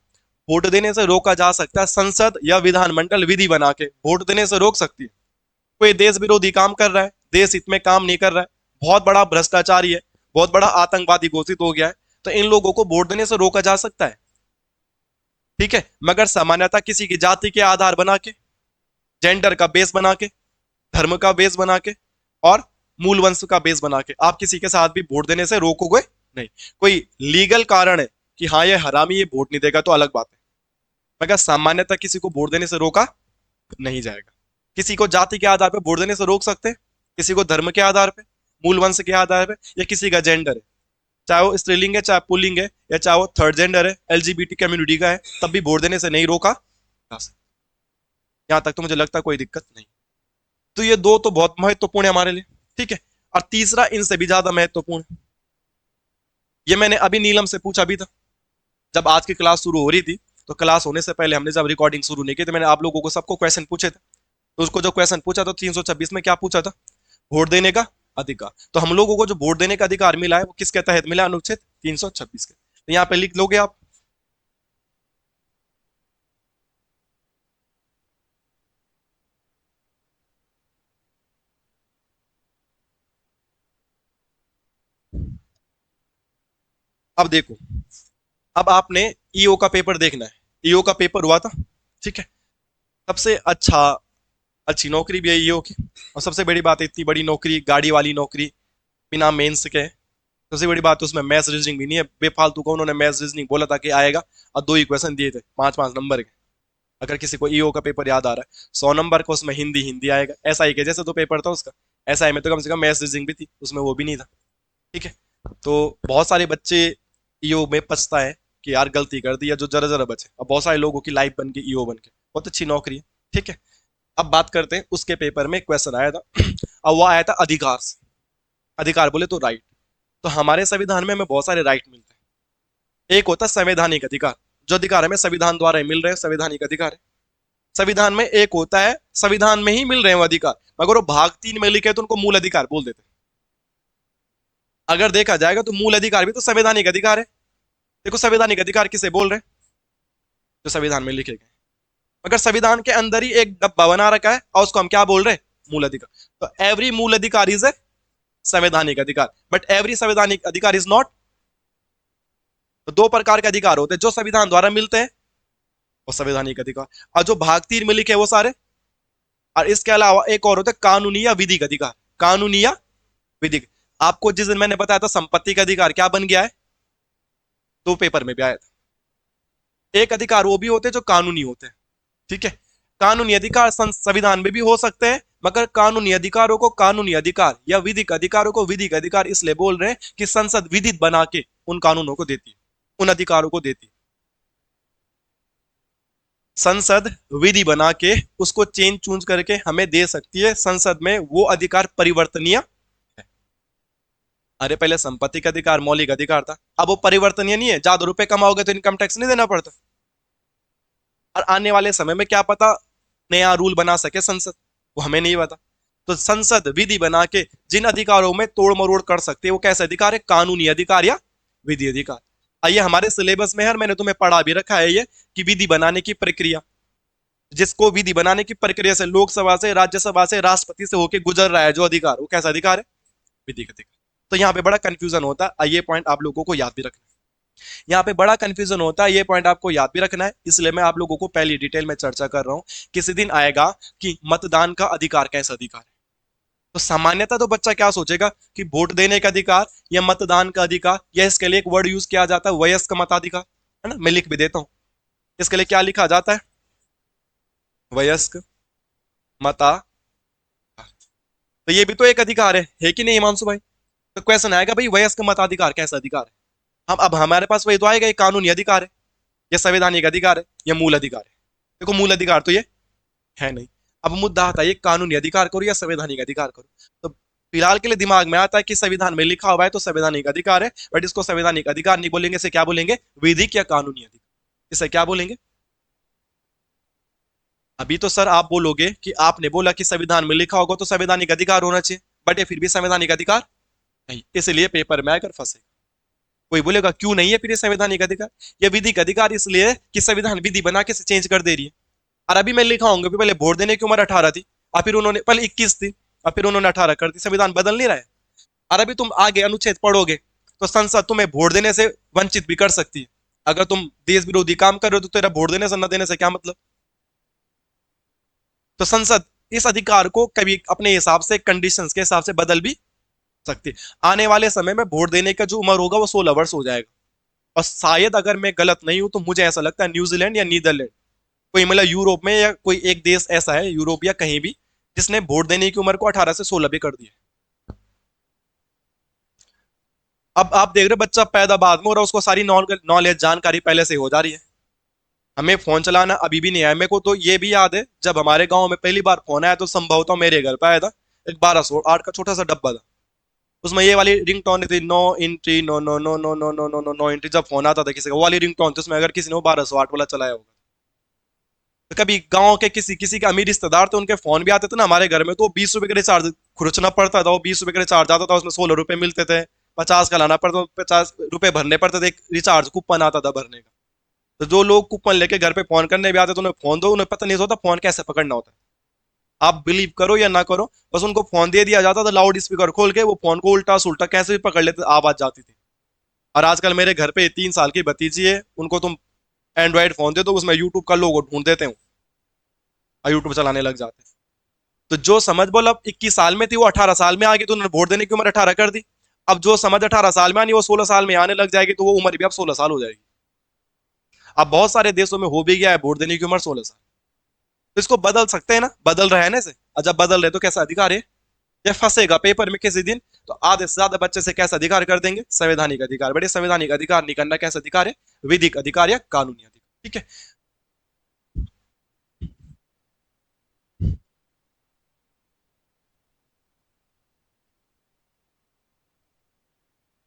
वोट देने से रोका जा सकता है संसद या विधानमंडल विधि बना के वोट देने से रोक सकती है। कोई देश विरोधी काम कर रहा है, देश हित में काम नहीं कर रहा है, बहुत बड़ा भ्रष्टाचारी है, बहुत बड़ा आतंकवादी घोषित हो गया है, तो इन लोगों को वोट देने से रोका जा सकता है। ठीक है, मगर सामान्यतः किसी की जाति के आधार बना के, जेंडर का बेस बना के, धर्म का बेस बना के और मूल वंश का बेस बना के आप किसी के साथ भी वोट देने से रोकोगे नहीं। कोई लीगल कारण है कि हाँ ये हरामी, ये वोट नहीं देगा, तो अलग बात है, मगर सामान्यतः किसी को वोट देने से रोका नहीं जाएगा। किसी को जाति के आधार पर वोट देने से रोक सकते हैं, किसी को धर्म के आधार पर, मूल वंश के आधार पर, या किसी का जेंडर है, चाहे वो स्त्रीलिंग है, चाहे पुल्लिंग है, या चाहे वो थर्ड जेंडर है, एलजीबीटी कम्युनिटी का है, तब भी वोट देने से नहीं रोका जा सकता। यहां तक तो मुझे लगता है कोई दिक्कत नहीं। तो ये दो तो बहुत महत्वपूर्ण है हमारे लिए। ठीक है, और तीसरा इनसे भी ज्यादा महत्वपूर्ण, ये मैंने अभी नीलम से पूछा भी था जब आज की क्लास शुरू हो रही थी। तो क्लास होने से पहले हमने जब रिकॉर्डिंग शुरू नहीं की तो मैंने आप लोगों को सबको क्वेश्चन पूछे थे। तो उसको जो क्वेश्चन पूछा था 326 में क्या पूछा था, वोट देने का अधिकार। तो हम लोगों को जो वोट देने का अधिकार मिला है वो किसके तहत मिला, अनुच्छेद 326 के। तो यहाँ पे लिख लोगे आप। अब देखो, अब आपने ईओ का पेपर देखना है। ईओ का पेपर हुआ था, ठीक है, सबसे अच्छी नौकरी भी है ईओ की। और सबसे बड़ी बात है, इतनी बड़ी नौकरी, गाड़ी वाली नौकरी, बिना मेंस के। सबसे बड़ी बात उसमें मैथ्स रीजनिंग भी नहीं है, बेफालतू का उन्होंने मैथ्स रीजनिंग बोला था कि आएगा, और 2 ही क्वेश्चन दिए थे 5-5 नंबर के। अगर किसी को ईओ का पेपर याद आ रहा है, 100 नंबर का उसमें हिंदी हिंदी आएगा, ऐसा ही के जैसे तो पेपर था उसका। ऐसा ही में तो कम से कम मैथ्स रीजनिंग भी थी, उसमें वो भी नहीं था। ठीक है, तो बहुत सारे बच्चे ईओ में पछता है कि यार गलती कर दी, या जो जरा जरा बचे। अब बहुत सारे लोगों की लाइफ बन गई ईओ बन के, बहुत अच्छी नौकरी है। ठीक है। अब बात करते हैं, उसके पेपर में क्वेश्चन आया था अब वो आया था अधिकार से। अधिकार बोले तो राइट। तो हमारे संविधान में हमें बहुत सारे राइट मिलते हैं। एक होता है संवैधानिक अधिकार, जो अधिकार हमें संविधान द्वारा ही मिल रहे हैं, संवैधानिक अधिकार है। संविधान में एक होता है, संविधान में ही मिल रहे हैं वो अधिकार, मगर वो भाग 3 में लिखे तो उनको मूल अधिकार बोल देते हैं। अगर देखा जाएगा तो मूल अधिकार भी तो संवैधानिक अधिकार है। देखो संवैधानिक अधिकार किसे बोल रहे हैं, जो संविधान में लिखे गए। मगर संविधान के अंदर ही एक डब्बा बना रखा है और उसको हम क्या बोल रहे हैं, मूल अधिकार। तो एवरी मूल अधिकार इज ए संवैधानिक अधिकार, बट एवरी संवैधानिक अधिकार इज नॉट। तो दो प्रकार के अधिकार होते हैं, जो संविधान द्वारा मिलते हैं वो संवैधानिक अधिकार, और जो भाग 3 में लिखे वो सारे। और इसके अलावा एक और होता है कानूनी या विधिक अधिकार। कानूनी या विधिक, आपको जिस दिन मैंने बताया था संपत्ति का अधिकार क्या बन गया है, दो पेपर में भी आया था। एक अधिकार वो भी होते हैं जो कानूनी होते हैं, ठीक है। कानूनी अधिकार संविधान में भी हो सकते हैं, मगर कानूनी अधिकारों को कानूनी अधिकार या विधिक अधिकारों को विधिक अधिकार इसलिए बोल रहे हैं कि संसद विधित बना के उन कानूनों को देती है, उन अधिकारों को देती है। संसद विधि बना के उसको चेंज चूंज करके हमें दे सकती है। संसद में वो अधिकार परिवर्तनीय है। अरे पहले संपत्ति का अधिकार मौलिक अधिकार था, अब वो परिवर्तनीय नहीं है। ज्यादा रुपए कमाओगे तो इनकम टैक्स नहीं देना पड़ता। और आने वाले समय में क्या पता नया रूल बना सके संसद, वो हमें नहीं पता। तो संसद विधि बना के जिन अधिकारों में तोड़ मरोड़ कर सकते हैं वो कैसे अधिकार है, कानूनी अधिकार या विधि अधिकार। आइए हमारे सिलेबस में है, मैंने तुम्हें पढ़ा भी रखा है ये, कि विधि बनाने की प्रक्रिया, जिसको विधि बनाने की प्रक्रिया से लोकसभा से, राज्यसभा से, राष्ट्रपति से होकर गुजर रहा है जो अधिकार, वो कैसा अधिकार है, विधिक अधिकार। तो यहाँ पे बड़ा कंफ्यूजन होता है, ये पॉइंट आप लोगों को याद भी रखना है। यहाँ पे बड़ा कंफ्यूजन होता है, ये पॉइंट आपको याद भी रखना है, इसलिए मैं आप लोगों को पहली डिटेल में चर्चा कर रहा हूं। किसी दिन आएगा कि मतदान का अधिकार कैसा अधिकार है, तो सामान्यतः तो बच्चा क्या सोचेगा कि वोट देने का अधिकार या मतदान का अधिकार, या इसके लिए एक वर्ड यूज किया जाता है वयस्क मताधिकार, है ना। मैं लिख भी देता हूं, इसके लिए क्या लिखा जाता है, वयस्क मता। तो ये भी तो एक अधिकार है कि नहीं हिमांशु भाई। तो क्वेश्चन आएगा भाई वयस्क मताधिकार कैसा अधिकार है। हम अब हमारे पास वही तो आएगा, ये कानूनी अधिकार है या संवैधानिक अधिकार है या मूल अधिकार है। देखो मूल अधिकार तो ये है नहीं। अब मुद्दा आता है ये कानूनी अधिकार करो या संवैधानिक अधिकार करो। तो फिलहाल के लिए दिमाग में आता है कि संविधान में लिखा हुआ है तो संवैधानिक अधिकार है, बट इसको संवैधानिक अधिकार नहीं बोलेंगे, इसे क्या बोलेंगे, विधिक या कानूनी अधिकार। इसे क्या बोलेंगे। अभी तो सर आप बोलोगे कि आपने बोला कि संविधान में लिखा होगा तो संवैधानिक अधिकार होना चाहिए, बट ये फिर भी संवैधानिक अधिकार नहीं, इसलिए पेपर में आकर फंसे। कोई बोलेगा क्यों नहीं है फिर ये संवैधानिक अधिकार, ये विधिक अधिकार इसलिए कि संविधान विधि बना के चेंज कर दे रही है। और अभी मैं लिखा हूँ पहले वोट देने की उम्र 18 थी, और फिर उन्होंने पहले 21 थी, और फिर उन्होंने 18 कर दी। संविधान बदल नहीं रहा है। और अभी तुम आगे अनुच्छेद पढ़ोगे तो संसद तुम्हें वोट देने से वंचित भी कर सकती है। अगर तुम देश विरोधी काम कर रहे हो तो तेरा वोट देने से न देने से क्या मतलब। तो संसद इस अधिकार को कभी अपने हिसाब से, कंडीशंस के हिसाब से बदल भी सकती है। आने वाले समय में वोट देने का जो उम्र होगा वो 16 वर्ष हो जाएगा। और शायद अगर मैं गलत नहीं हूं तो मुझे ऐसा लगता है न्यूजीलैंड या नीदरलैंड, कोई मतलब यूरोप में या कोई एक देश ऐसा है यूरोप या कहीं भी, जिसने वोट देने की उम्र को 18 से 16 भी कर दिया। अब आप देख रहे बच्चा पैदा बाद में हो रहा, उसको सारी नॉलेज जानकारी पहले से हो जा रही है। हमें फोन चलाना अभी भी नहीं आया। मेरे को तो ये भी याद है जब हमारे गांव में पहली बार फोन आया तो संभवतः मेरे घर पे आया था। एक 1208 का छोटा सा डब्बा था, उसमें ये वाली रिंग टोन थी, no entry, no no no no no no no no no entry. जब फोन आता था किसी का, वो वाली रिंग टोन थी, उसमें अगर किसी ने वो 1208 वाला चलाया होगा। तो कभी गांव के किसी किसी के अमीर रिश्तेदार थे, उनके फोन भी आते थे ना हमारे घर में, तो 20 रुपए का रिचार्ज खुरचना पड़ता था। वो 20 रुपए का रिचार्ज आता था, उसमें 16 रुपए मिलते थे। 50 का लाना पड़ता, 50 रुपए भरने पड़ते थे, एक रिचार्ज कूपन आता था भरने का। तो जो लोग कूपन लेके घर पे फोन करने भी आते तो उन्हें फोन दो, उन्हें पता नहीं होता फोन कैसे पकड़ना होता है। आप बिलीव करो या ना करो, बस उनको फोन दे दिया जाता था लाउड स्पीकर खोल के, वो फोन को उल्टा सुल्टा कैसे भी पकड़ लेते, आवाज जाती थी। और आजकल मेरे घर पे 3 साल की भतीजी है, उनको तुम एंड्रॉइड फोन दे दो, उसमें यूट्यूब का लोगो ढूंढ देते हो और यूट्यूब चलाने लग जाते हैं। तो जो समझ बोल अब 21 साल में थी वो 18 साल में आ गई, तो उन्होंने वोट देने की उम्र 18 कर दी। अब जो समझ 18 साल में आनी वो 16 साल में आने लग जाएगी, तो वो उम्र भी अब 16 साल हो जाएगी। अब बहुत सारे देशों में हो भी गया है वोट देने की उम्र 16 साल। तो इसको बदल सकते हैं ना, बदल रहे हैं ना इसे। और जब बदल रहे तो कैसा अधिकार है, ये फंसेगा पेपर में किसी दिन, तो आधे से ज्यादा बच्चे से कैसा अधिकार कर देंगे, संवैधानिक अधिकार। बेटे संवैधानिक अधिकार नहीं करना, कैसा अधिकार है, विधिक अधिकार या कानूनी अधिकार। ठीक है।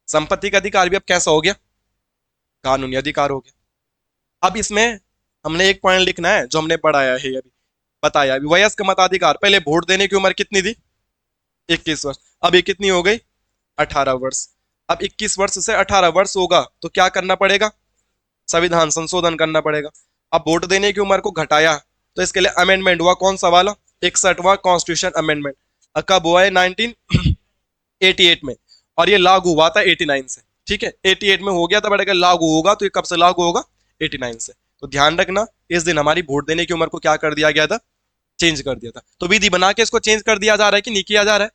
संपत्ति का अधिकार भी अब कैसा हो गया, कानूनी अधिकार हो गया। अब इसमें हमने एक पॉइंट लिखना है जो हमने पढ़ाया है अभी, बताया अभी, वयस्क मताधिकार। पहले वोट देने की उम्र कितनी थी, 21 वर्ष। अब ये कितनी हो गई, 18 वर्ष। अब 21 वर्ष से 18 वर्ष होगा तो क्या करना पड़ेगा, संविधान संशोधन करना पड़ेगा। अब वोट देने की उम्र को घटाया तो इसके लिए अमेंडमेंट हुआ, कौन सा वाला, 61वां कॉन्स्टिट्यूशन अमेंडमेंट। कब हुआ है, 1988 में, और ये लागू हुआ था 89 से। ठीक है, 88 में हो गया था, बट अगर लागू होगा तो ये कब से लागू होगा, 89 से। तो ध्यान रखना, इस दिन हमारी वोट देने की उम्र को क्या कर दिया गया था, चेंज कर दिया था। तो विधि बना के इसको चेंज कर दिया जा रहा है कि नहीं किया जा रहा है,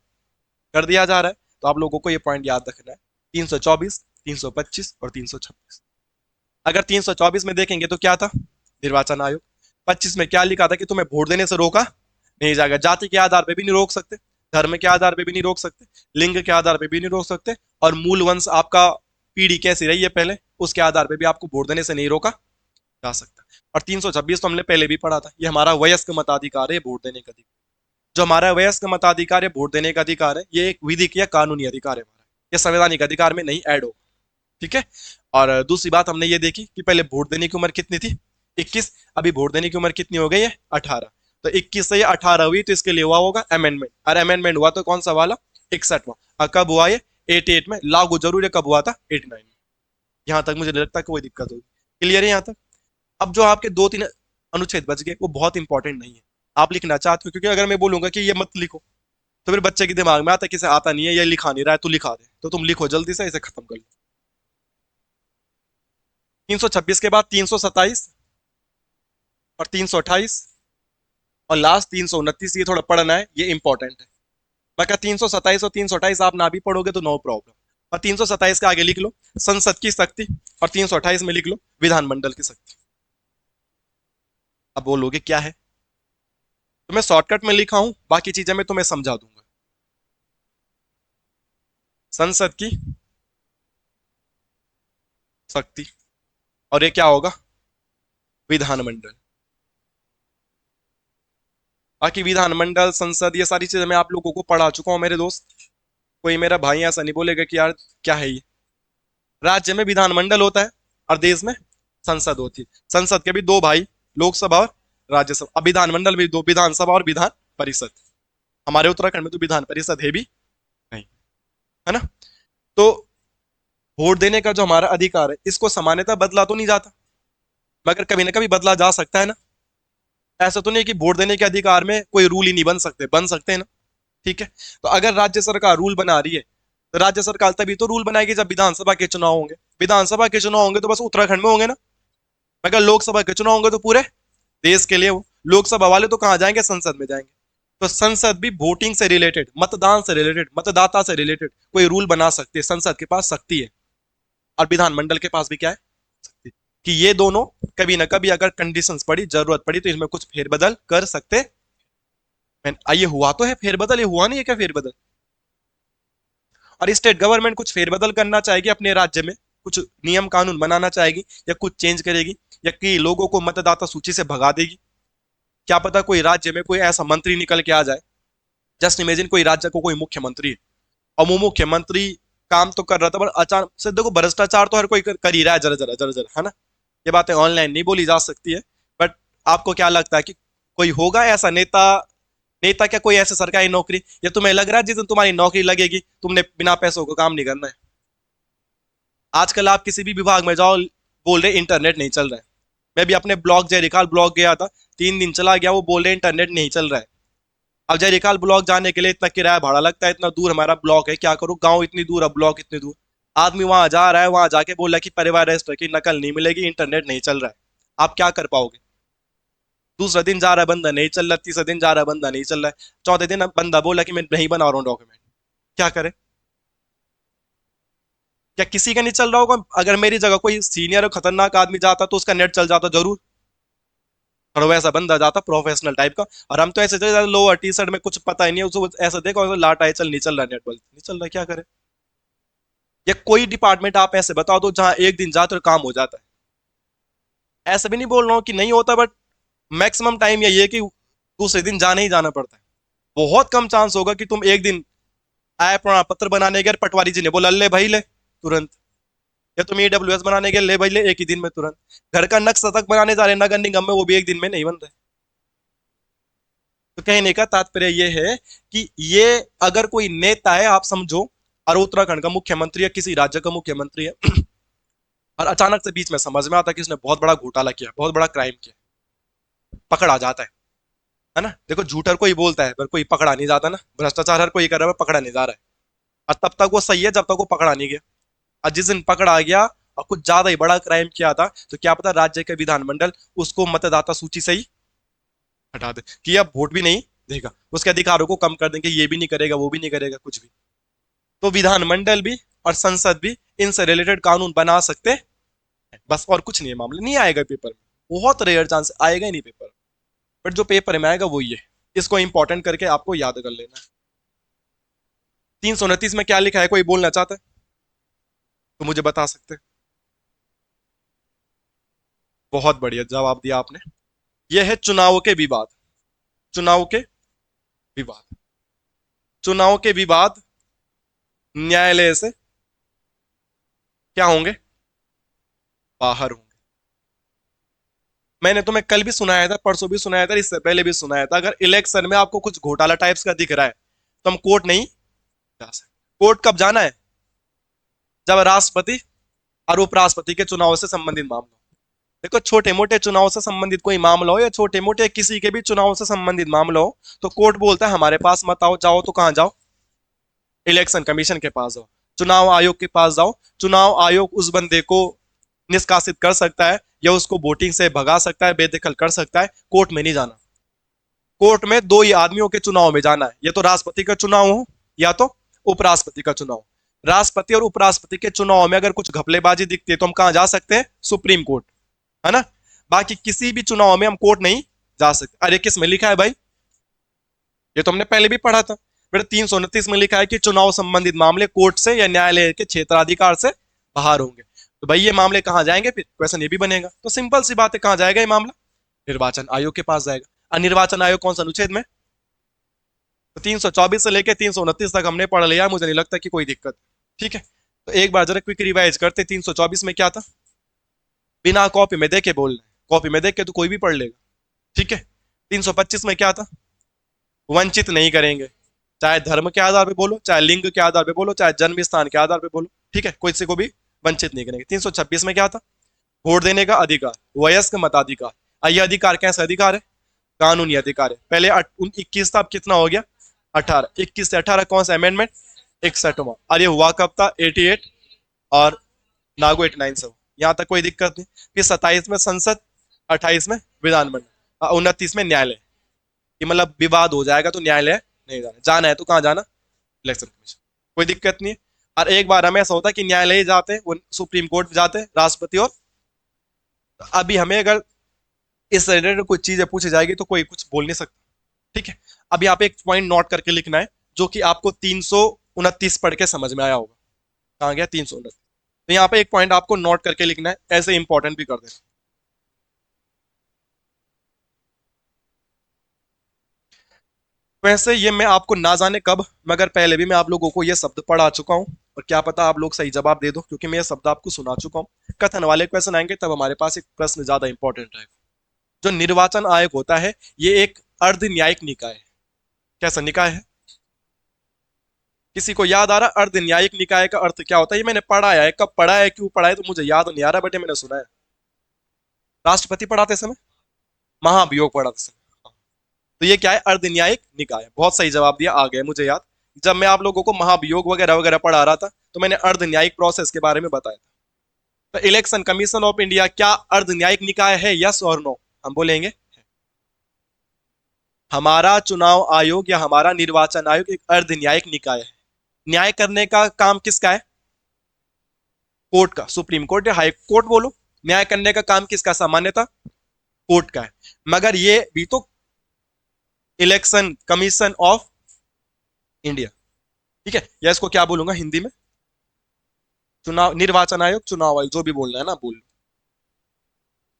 कर दिया जा रहा है। तो आप लोगों को ये पॉइंट याद रखना है, 324, 325 और 326। अगर 324 में देखेंगे तो क्या था, निर्वाचन आयोग। 25 में क्या लिखा था कि तुम्हें वोट देने से रोका नहीं जाएगा, जाति के आधार पर भी नहीं रोक सकते, धर्म के आधार पर भी नहीं रोक सकते, लिंग के आधार पर भी नहीं रोक सकते, और मूल वंश आपका पीढ़ी कैसी रही है पहले, उसके आधार पर भी आपको वोट देने से नहीं रोका जा सकता। और 326 तो हमने पहले भी पढ़ा था, ये हमारा वयस्क मताधिकार है, वोट देने का अधिकार। जो हमारा वयस्क मताधिकार है, वोट देने का अधिकार है, ये एक विधिक या कानूनी अधिकार है हमारा, ये संवैधानिक अधिकार में नहीं ऐड होगा। ठीक है। और दूसरी बात हमने ये देखी कि पहले वोट देने की उम्र कितनी थी, 21। अभी वोट देने की उम्र कितनी हो गई है, 18। तो 21 से ये 18 हुई तो इसके लिए हुआ होगा अमेंडमेंट, और अमेंडमेंट हुआ तो कौन सा वाला, 61वां। कब हुआ ये, 88 में। लागू जरूर है, कब हुआ था, 89 में। यहां तक मुझे नहीं लगता कोई दिक्कत होगी, क्लियर है यहां तक। अब जो आपके 2-3 अनुच्छेद बच गए वो बहुत इंपॉर्टेंट नहीं है, आप लिखना चाहते हो, क्योंकि अगर मैं बोलूंगा कि ये मत लिखो तो फिर बच्चे के दिमाग में आता है कि इसे आता नहीं है, ये लिखा नहीं रहा है, तू लिखा दे। तो तुम लिखो जल्दी से, इसे खत्म कर लो। 326 के बाद 327 और 328 और लास्ट 329, ये थोड़ा पढ़ना है, ये इंपॉर्टेंट है। बाकी 327 और 328 आप ना भी पढ़ोगे तो नो प्रॉब्लम। और 327 के आगे लिख लो संसद की शक्ति, और 328 में लिख लो विधानमंडल की शक्ति। अब बोलोगे क्या है, तो मैं शॉर्टकट में लिखा हूं, बाकी चीजें मैं तुम्हें समझा दूंगा। संसद की शक्ति, और ये क्या होगा, विधानमंडल। बाकी विधानमंडल, संसद, ये सारी चीजें मैं आप लोगों को पढ़ा चुका हूं मेरे दोस्त। कोई मेरा भाई ऐसा नहीं बोलेगा कि यार क्या है ये। राज्य में विधानमंडल होता है और देश में संसद होती है। संसद के भी दो भाई, लोकसभा और राज्यसभा। अब विधानमंडल भी दो, विधानसभा और विधान परिषद। हमारे उत्तराखंड में तो विधान परिषद है भी नहीं, है ना। तो वोट देने का जो हमारा अधिकार है, इसको सामान्यतः बदला तो नहीं जाता, मगर कभी ना कभी बदला जा सकता है ना। ऐसा तो नहीं कि वोट देने के अधिकार में कोई रूल ही नहीं बन सकते, बन सकते हैं ना। ठीक है। तो अगर राज्य सरकार रूल बना रही है तो राज्य सरकार तभी तो रूल बनाएगी जब विधानसभा के चुनाव होंगे। विधानसभा के चुनाव होंगे तो बस उत्तराखंड में होंगे ना, मगर लोकसभा के चुनाव होंगे तो पूरे देश के लिए हो। लोकसभा वाले तो कहां जाएंगे, संसद में जाएंगे। तो संसद भी वोटिंग से रिलेटेड, मतदान से रिलेटेड, मतदाता से रिलेटेड कोई रूल बना सकती है, संसद के पास शक्ति है। और विधानमंडल के पास भी क्या है, शक्ति, कि ये दोनों कभी ना कभी अगर कंडीशंस पड़ी, जरूरत पड़ी, तो इसमें कुछ फेरबदल कर सकते हैं। ये हुआ तो है फेरबदल, ये हुआ नहीं है क्या फेरबदल। और स्टेट गवर्नमेंट कुछ फेरबदल करना चाहेगी अपने राज्य में, कुछ नियम कानून बनाना चाहेगी, या कुछ चेंज करेगी, या कि लोगों को मतदाता सूची से भगा देगी। क्या पता कोई राज्य में कोई ऐसा मंत्री निकल के आ जाए। जस्ट इमेजिन कोई राज्य को कोई मुख्यमंत्री है, और वो मुख्यमंत्री काम तो कर रहा था, पर अचानक से देखो, भ्रष्टाचार तो हर कोई कर ही रहा है, जरा जरा जरा जरा, है ना। ये बातें ऑनलाइन नहीं बोली जा सकती है, बट आपको क्या लगता है कि कोई होगा ऐसा नेता, नेता क्या कोई ऐसी सरकारी नौकरी, या तुम्हें लग रहा है जिस दिन तुम्हारी नौकरी लगेगी तुमने बिना पैसों को काम नहीं करना है। आजकल आप किसी भी विभाग में जाओ, बोल रहे इंटरनेट नहीं चल रहा है। मैं भी अपने ब्लॉग, जयरिकाल ब्लॉग गया था, 3 दिन चला गया, वो बोल रहे इंटरनेट नहीं चल रहा है। अब जयरिकाल ब्लॉक जाने के लिए इतना किराया भाड़ा लगता है, इतना दूर हमारा ब्लॉक है, क्या करूँ, गांव इतनी दूर है, ब्लॉक इतनी दूर। आदमी वहां जा रहा है, वहां जाके बोला कि परिवार रजिस्टर की नकल नहीं मिलेगी, इंटरनेट नहीं चल रहा है। आप क्या कर पाओगे। दूसरा दिन जा रहा है, बंदा नहीं चल रहा, तीसरा दिन जा रहा है, बंदा नहीं चल रहा है, चौथे दिन बंदा बोला कि मैं नहीं बना रहा हूँ डॉक्यूमेंट। क्या करे। क्या किसी का नहीं चल रहा होगा। अगर मेरी जगह कोई सीनियर और खतरनाक आदमी जाता तो उसका नेट चल जाता जरूर, और वैसा बंदा जाता प्रोफेशनल टाइप का। और हम तो ऐसे चले जाते लोअर टी शर्ट में, कुछ पता ही नहीं है उसको, ऐसा देखो लाट आए, चल नहीं चल रहा, नेट बल नहीं चल रहा, क्या करे। या कोई डिपार्टमेंट आप ऐसे बताओ तो जहां एक दिन जाते और काम हो जाता है। ऐसा भी नहीं बोल रहा हूँ कि नहीं होता, बट मैक्सिमम टाइम यही है कि दूसरे दिन जाना ही जाना पड़ता है। बहुत कम चांस होगा कि तुम एक दिन आय प्रमाण पत्र बनाने गए, पटवारी जी ने बोला ले भाई ले, तुरंत। या तुम ईडब्ल्यूएस बनाने के ले भाई ले एक ही दिन में तुरंत। घर का नक्शा तक बनाने जा रहे हैं नगर निगम में, वो भी एक दिन में नहीं बन रहे। तो कहने का तात्पर्य ये है कि ये अगर कोई नेता है आप समझो, और उत्तराखंड का मुख्यमंत्री है, किसी राज्य का मुख्यमंत्री है, और अचानक से बीच में समझ में आता है कि उसने बहुत बड़ा घोटाला किया, बहुत बड़ा क्राइम किया, पकड़ा जाता है ना। देखो झूठ हर कोई बोलता है पर कोई पकड़ा नहीं जाता ना, भ्रष्टाचार हर कोई कर रहा है पकड़ा नहीं जा रहा है। और तब तक वो सही है जब तक वो पकड़ा नहीं गया। और जिस दिन पकड़ा गया और कुछ ज्यादा ही बड़ा क्राइम किया था, तो क्या पता राज्य के विधानमंडल उसको मतदाता सूची से ही हटा दे कि अब वोट भी नहीं देगा, उसके अधिकारों को कम कर देंगे, ये भी नहीं करेगा वो भी नहीं करेगा कुछ भी। तो विधानमंडल भी और संसद भी इनसे रिलेटेड कानून बना सकते हैं, बस और कुछ नहीं है। मामला नहीं आएगा पेपर में, बहुत रेयर चांस आएगा ही नहीं पेपर, बट जो पेपर में आएगा वो ये। इसको इंपॉर्टेंट करके आपको याद कर लेना है। 329 में क्या लिखा है, कोई बोलना चाहता है तो मुझे बता सकते हैं। बहुत बढ़िया जवाब दिया आपने। यह है चुनाव के विवाद। चुनाव के विवाद, चुनाव के विवाद न्यायालय से क्या होंगे, बाहर होंगे। मैंने तुम्हें कल भी सुनाया था, परसों भी सुनाया था, इससे पहले भी सुनाया था, अगर इलेक्शन में आपको कुछ घोटाला टाइप्स का दिख रहा है तो हम कोर्ट नहीं जा सकते। कोर्ट कब जाना है, जब राष्ट्रपति और उपराष्ट्रपति के चुनाव से संबंधित मामला। देखो छोटे मोटे चुनाव से संबंधित कोई मामला हो या छोटे मोटे किसी के भी चुनाव से संबंधित मामला हो, तो कोर्ट बोलता है हमारे पास मत आओ, जाओ तो कहां जाओ, इलेक्शन कमीशन के पास जाओ, चुनाव आयोग के पास जाओ। चुनाव आयोग उस बंदे को निष्कासित कर सकता है या उसको वोटिंग से भगा सकता है, बेदखल कर सकता है। कोर्ट में नहीं जाना। कोर्ट में दो ही आदमियों के चुनाव में जाना है, या तो राष्ट्रपति का चुनाव हो या तो उपराष्ट्रपति का चुनाव। राष्ट्रपति और उपराष्ट्रपति के चुनाव में अगर कुछ घपलेबाजी दिखती है तो हम कहां जा सकते हैं, सुप्रीम कोर्ट, है ना। बाकी किसी भी चुनाव में हम कोर्ट नहीं जा सकते। अरे किस में लिखा है भाई, ये तो हमने पहले भी पढ़ा था बेटा, 329 में लिखा है कि चुनाव संबंधित मामले कोर्ट से या न्यायालय के क्षेत्राधिकार से बाहर होंगे। तो भाई ये मामले कहां जाएंगे, फिर क्वेश्चन ये भी बनेगा। तो सिंपल सी बात है, कहां जाएगा ये मामला, निर्वाचन आयोग के पास जाएगा। और निर्वाचन आयोग कौन सा अनुच्छेद में, तो 324 से लेकर 329 तक हमने पढ़ लिया, मुझे नहीं लगता कि कोई दिक्कत। ठीक है, तो एक बार जरा क्विक रिवाइज करते। 324 में क्या था, बिना कॉपी में देखे बोल रहे, कॉपी में देख के तो कोई भी पढ़ लेगा। ठीक है, 325 में क्या था, वंचित नहीं करेंगे, चाहे धर्म के आधार पे बोलो, चाहे लिंग के आधार पे बोलो, चाहे जन्म स्थान के आधार पे बोलो। ठीक है, कोई से को भी वंचित नहीं करेंगे। 326 में क्या था, वोट देने का अधिकार, वयस्क मताधिकार। ये अधिकार कैसा अधिकार है, कानूनी अधिकार है। पहले 21 था, अब कितना हो गया 18। 21 से 18 कौन सा अमेंडमेंट, 61वां। और ये हुआ कब था, 88 और लागू 89 से। यहाँ तक कोई दिक्कत नहीं। फिर 27 में संसद, 28 में विधानमंडल, 29 में न्यायालय। कि मतलब विवाद हो जाएगा तो न्यायालय नहीं जाना, जाना है तो कहाँ जाना, इलेक्शन कमीशन, कोई दिक्कत नहीं है। और एक बार हमें ऐसा होता है कि न्यायालय जाते हैं, वो सुप्रीम कोर्ट जाते हैं, राष्ट्रपति। और अभी हमें अगर इस रिलेटेड कोई चीजें पूछी जाएगी तो कोई कुछ बोल नहीं सकता। ठीक है, अब यहाँ पे एक पॉइंट नोट करके लिखना है, जो कि आपको 329 पढ़ के समझ में आया होगा। कहाँ गया 329, तो यहाँ पे एक पॉइंट आपको नोट करके लिखना है, ऐसे इंपॉर्टेंट भी कर देना। वैसे ये मैं आपको ना जाने कब, मगर पहले भी मैं आप लोगों को ये शब्द पढ़ा चुका हूँ, और क्या पता आप लोग सही जवाब दे दो, क्योंकि मैं ये शब्द आपको सुना चुका हूँ। कथन वाले क्वेश्चन आएंगे तब हमारे पास एक प्रश्न ज्यादा इंपॉर्टेंट रहेगा। जो निर्वाचन आयोग होता है ये एक अर्ध न्यायिक निकाय है। कैसा निकाय है, किसी को याद आ रहा अर्ध न्यायिक निकाय का अर्थ क्या होता है, ये मैंने पढ़ाया है, कब पढ़ा है क्यों पढ़ा है तो मुझे याद नहीं आ रहा, बट मैंने सुना है राष्ट्रपति पढ़ाते समय, महाभियोग पढ़ाते समय। तो ये क्या है, अर्ध न्यायिक निकाय। बहुत सही जवाब दिया, आ गया मुझे याद। जब मैं आप लोगों को महाभियोग वगैरह वगैरह पढ़ा रहा था तो मैंने अर्ध न्यायिक प्रोसेस के बारे में बताया था। तो इलेक्शन कमीशन ऑफ इंडिया क्या अर्ध न्यायिक निकाय है, यस और नो, हम बोलेंगे। हमारा चुनाव आयोग या हमारा निर्वाचन आयोग एक अर्ध न्यायिक निकाय है। न्याय करने का काम किसका है, कोर्ट का, सुप्रीम कोर्ट या हाई कोर्ट बोलो। न्याय करने का काम किसका, सामान्यता कोर्ट का है। मगर ये भी तो इलेक्शन कमीशन ऑफ इंडिया। ठीक है, या इसको क्या बोलूंगा हिंदी में, चुनाव निर्वाचन आयोग, चुनाव आयोग, जो भी बोलना है ना बोल।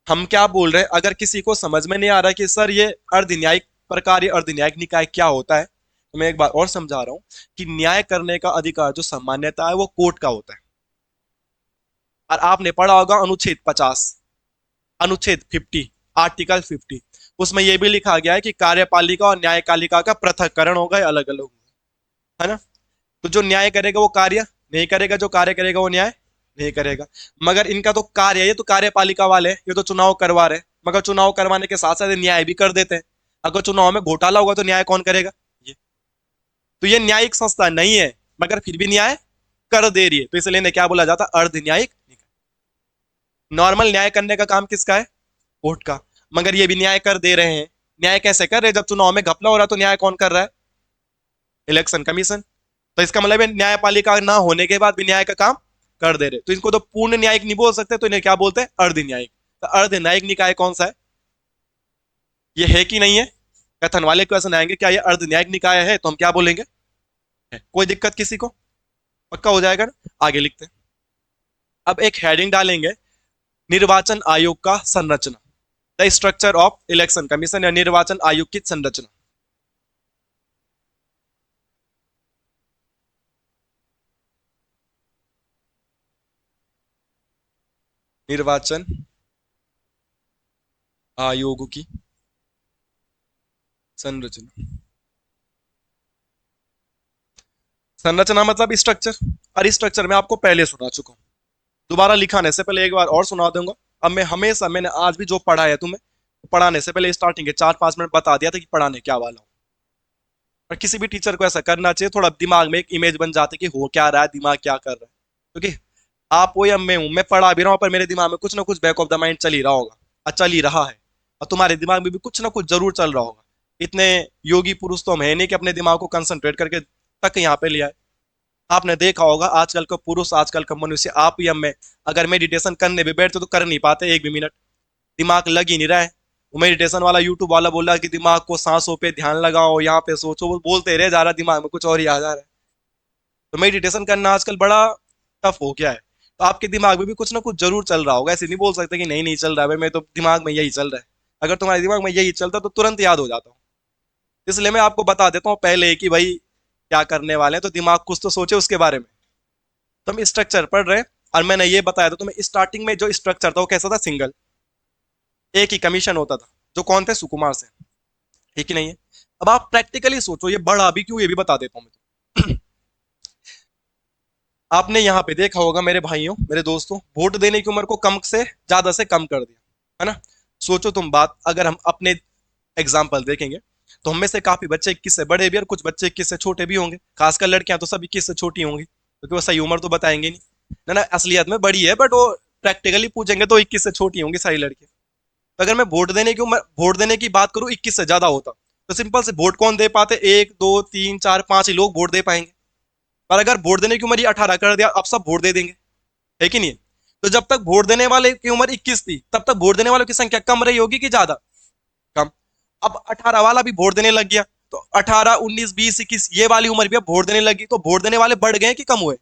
हम क्या बोल रहे हैं, अगर किसी को समझ में नहीं आ रहा कि सर ये अर्ध न्यायिक प्रकार, ये अर्ध न्यायिक निकाय क्या होता है, तो मैं एक बार और समझा रहा हूं कि न्याय करने का अधिकार जो सामान्यता है वो कोर्ट का होता है। और आपने पढ़ा होगा अनुच्छेद 50, अनुच्छेद 50, आर्टिकल 50। उसमें यह भी लिखा गया है कि कार्यपालिका और न्यायपालिका का पृथक्करण होगा, अलग अलग होगा, है ना। तो जो न्याय करेगा वो कार्य नहीं करेगा, जो कार्य करेगा वो न्याय नहीं करेगा। मगर इनका तो कार्य है, ये तो कार्यपालिका वाले हैं, ये तो चुनाव करवा रहे हैं, मगर चुनाव करवाने के साथ साथ न्याय भी कर देते हैं। अगर चुनाव में घोटाला होगा तो न्याय कौन करेगा? ये। तो ये न्यायिक संस्था नहीं है, मगर फिर भी न्याय कर दे रही है, तो इसलिए इन्हें क्या बोला जाता है? अर्ध न्यायिक। नॉर्मल न्याय करने का काम किसका है? कोर्ट का। मगर ये भी न्याय कर दे रहे हैं। न्याय कैसे कर रहे हैं? जब चुनाव में घपला हो रहा है तो न्याय कौन कर रहा है? Election commission. तो इसका मतलब है न्यायपालिका ना होने के बाद भी न्याय का काम कर दे रहे, तो इनको तो पूर्ण न्यायिक नहीं बोल सकते, तो इन्हें क्या बोलते हैं? अर्ध न्यायिक। तो अर्ध न्यायिक निकाय कौन सा है? ये है कि नहीं है? कथन वाले क्वेश्चन आएंगे, क्या ये अर्ध न्यायिक निकाय है? तो हम क्या बोलेंगे? है। कोई दिक्कत किसी को? पक्का हो जाएगा ना? आगे लिखते हैं। अब एक हेडिंग डालेंगे, निर्वाचन आयोग का संरचना, the structure of election commission, या निर्वाचन आयोग की संरचना। निर्वाचन आयोग की संरचना। संरचना मतलब स्ट्रक्चर, और स्ट्रक्चर में आपको पहले सुना चुका हूं, दोबारा लिखाने से पहले एक बार और सुना दूंगा। अब मैं हमेशा, मैंने आज भी जो पढ़ा है तुम्हें, पढ़ाने से पहले स्टार्टिंग के 4-5 मिनट बता दिया था कि पढ़ाने क्या वाला हूँ। और किसी भी टीचर को ऐसा करना चाहिए, थोड़ा दिमाग में एक इमेज बन जाती है कि हो क्या रहा है, दिमाग क्या कर रहा है। क्योंकि आप हो या मैं हूं, मैं पढ़ा भी रहा हूं पर मेरे दिमाग में कुछ ना कुछ बैक ऑफ द माइंड चल ही रहा होगा, और चल ही रहा है। और तुम्हारे दिमाग में भी कुछ ना कुछ जरूर चल रहा होगा। इतने योगी पुरुष तो हम है नहीं कि अपने दिमाग को कंसंट्रेट करके तक यहाँ पे ले आए। आपने देखा होगा आजकल का पुरुष, आजकल का मनुष्य, आप या मैं, अगर मेडिटेशन करने भी बैठते तो कर नहीं पाते एक भी मिनट, दिमाग लग ही नहीं रहा है। वो मेडिटेशन वाला यूट्यूब वाला बोल रहा है कि दिमाग को सांसों पे ध्यान लगाओ, यहाँ पे सोचो, वो बोलते रहे जा रहा, दिमाग में कुछ और ही आ जा रहा है। तो मेडिटेशन करना आजकल बड़ा टफ हो गया है। तो आपके दिमाग में भी कुछ ना कुछ जरूर चल रहा होगा, ऐसे नहीं बोल सकते कि नहीं नहीं चल रहा है भाई, मैं तो दिमाग में यही चल रहा है। अगर तुम्हारे दिमाग में यही चलता तो तुरंत याद हो जाता हूँ। इसलिए मैं आपको बता देता हूँ पहले कि भाई क्या करने वाले हैं, तो दिमाग कुछ तो सोचे उसके बारे में। तो हम स्ट्रक्चर पढ़ रहे हैं, और मैंने ये बताया था तुम्हें, स्टार्टिंग में जो स्ट्रक्चर था वो कैसा था? सिंगल, एक ही कमीशन होता था, जो कौन थे? सुकुमार से। ठीक ही नहीं है? अब आप प्रैक्टिकली सोचो, ये बढ़ा भी क्यों, ये भी बता देता हूँ मैं। आपने यहाँ पे देखा होगा मेरे भाइयों, मेरे दोस्तों, वोट देने की उम्र को कम से ज्यादा से कम कर दिया, है ना। सोचो तुम बात, अगर हम अपने एग्जाम्पल देखेंगे तो हम में से काफी बच्चे 21 से बड़े भी, और कुछ बच्चे 21 से छोटे भी होंगे, खासकर लड़कियां तो सब 21 से छोटी होंगी, क्योंकि वो सही उम्र तो बताएंगे नहीं। ना ना, असलियत में बड़ी है, बट वो प्रैक्टिकली पूछेंगे तो 21 से छोटी होंगी सारी लड़कियां। तो अगर मैं वोट देने की उम्र, वोट देने की बात करूं 21 से ज्यादा होता, तो सिंपल से वोट कौन दे पाते? 1 2 3 4 5 ही लोग वोट दे पाएंगे। पर अगर वोट देने की उम्र ही 18 कर दिया, अब सब वोट दे देंगे, है कि नहीं? तो जब तक वोट देने वाले की उम्र 21 थी, तब तक वोट देने वालों की संख्या कम रही होगी कि ज्यादा? कम। अब 18 वाला भी वोट देने लग गया, तो 18 19 20 21 ये वाली उम्र भी अब वोट देने लगी, तो वोट देने वाले बढ़ गए कि कम हुए?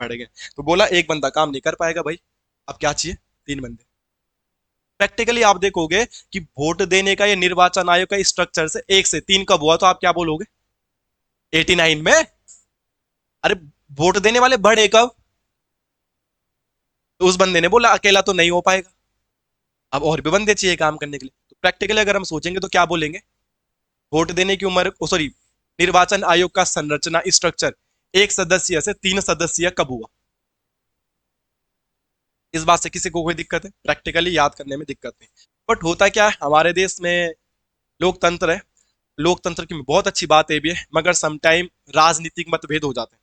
बढ़ गए। तो बोला एक बंदा काम नहीं कर पाएगा भाई, अब क्या चाहिए? 3 बंदे। प्रैक्टिकली आप देखोगे कि वोट देने का या निर्वाचन आयोग का स्ट्रक्चर से 1 से 3 कब हुआ, तो आप क्या बोलोगे? 89 में। अरे, वोट देने वाले बढ़े कब? तो उस बंदे ने बोला अकेला तो नहीं हो पाएगा, अब और भी बंदे चाहिए काम करने के लिए। तो प्रैक्टिकली अगर हम सोचेंगे तो क्या बोलेंगे? वोट देने की उम्र, सॉरी, निर्वाचन आयोग का संरचना स्ट्रक्चर 1 सदस्य से 3 सदस्य कब हुआ? इस बात से किसी को कोई दिक्कत है? प्रैक्टिकली याद करने में दिक्कत नहीं। बट होता क्या है हमारे देश में, लोकतंत्र है, लोकतंत्र की बहुत अच्छी बात है भी है, मगर समटाइम राजनीतिक मतभेद हो जाते हैं।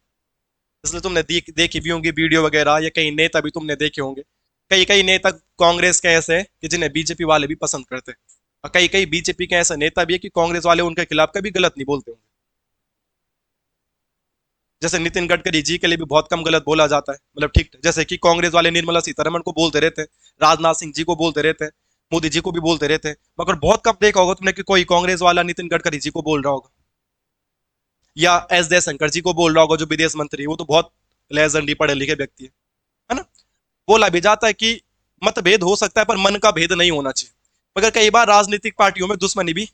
इसलिए तुमने देखी भी होंगी वीडियो वगैरह, या कई नेता भी तुमने देखे होंगे। कई कई नेता कांग्रेस के ऐसे हैं कि जिन्हें बीजेपी वाले भी पसंद करते हैं, और कई कई बीजेपी के ऐसे नेता भी है कि कांग्रेस वाले उनके खिलाफ कभी गलत नहीं बोलते होंगे। जैसे नितिन गडकरी जी के लिए भी बहुत कम गलत बोला जाता है, मतलब ठीक, जैसे कि कांग्रेस वाले निर्मला सीतारमण को बोलते रहते हैं, राजनाथ सिंह जी को बोलते रहते हैं, मोदी जी को भी बोलते रहते हैं, मगर बहुत कम देखा होगा तुमने कि कोई कांग्रेस वाला नितिन गडकरी जी को बोल रहा होगा, या एस जयशंकर जी को बोल रहा होगा, जो विदेश मंत्री, वो तो बहुत लेजेंडरी पढ़े लिखे व्यक्ति है ना। बोला भी जाता है कि मतभेद हो सकता है पर मन का भेद नहीं होना चाहिए, मगर कई बार राजनीतिक पार्टियों में दुश्मनी भी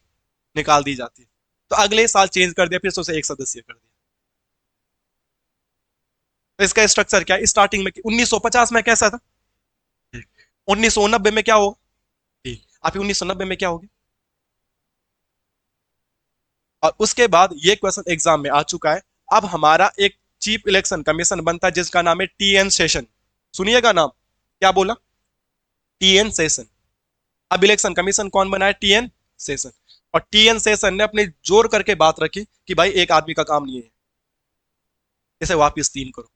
निकाल दी जाती है। तो अगले साल चेंज कर दिया, फिर से उसे 1 सदस्य कर दिया। तो इसका स्ट्रक्चर क्या है? स्टार्टिंग में 1950 में कैसा था? 1990 में क्या होगा? ठीक, आप 1990 में क्या होगी? और उसके बाद ये क्वेश्चन एग्जाम में आ चुका है। अब हमारा एक चीफ इलेक्शन कमीशन बनता है जिसका नाम है टीएन सेशन। सुनिएगा नाम, क्या बोला? TN session. अब इलेक्शन कमीशन कौन बना है? TN session. और टीएन सेशन ने अपनी जोर करके बात रखी कि भाई एक आदमी का काम नहीं है, इसे वापस 3 करो।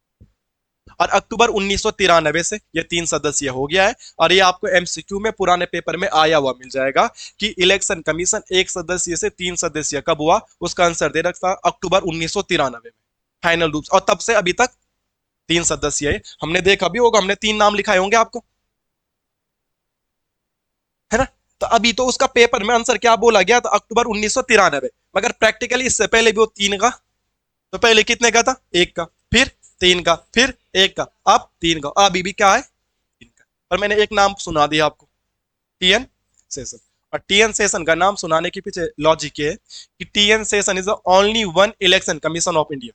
और अक्टूबर 1993 से ये 3 सदस्यीय हो गया है। और ये आपको एमसीक्यू में पुराने पेपर में आया हुआ मिल जाएगा कि इलेक्शन कमीशन 1 सदस्यीय से 3 सदस्यीय कब हुआ। उसका आंसर दे रखा अक्टूबर 1993 में, फाइनल रूप से। और तब से अभी तक 3 सदस्यीय है। हमने देखा भी होगा, हमने 3 नाम लिखाए होंगे आपको, है ना? तो अभी तो उसका पेपर में आंसर क्या बोला गया था? अक्टूबर 1993। मगर प्रैक्टिकली इससे पहले भी वो 3 का, तो पहले कितने का था? 1 का, फिर 3 का, फिर 1 का, अब 3 का, अभी भी क्या है? 3 का। और मैंने एक नाम सुना दिया आपको, टीएन सेशन। और टीएन सेशन का नाम सुनाने के पीछे लॉजिक ये है कि TN session is the only one election commission of India.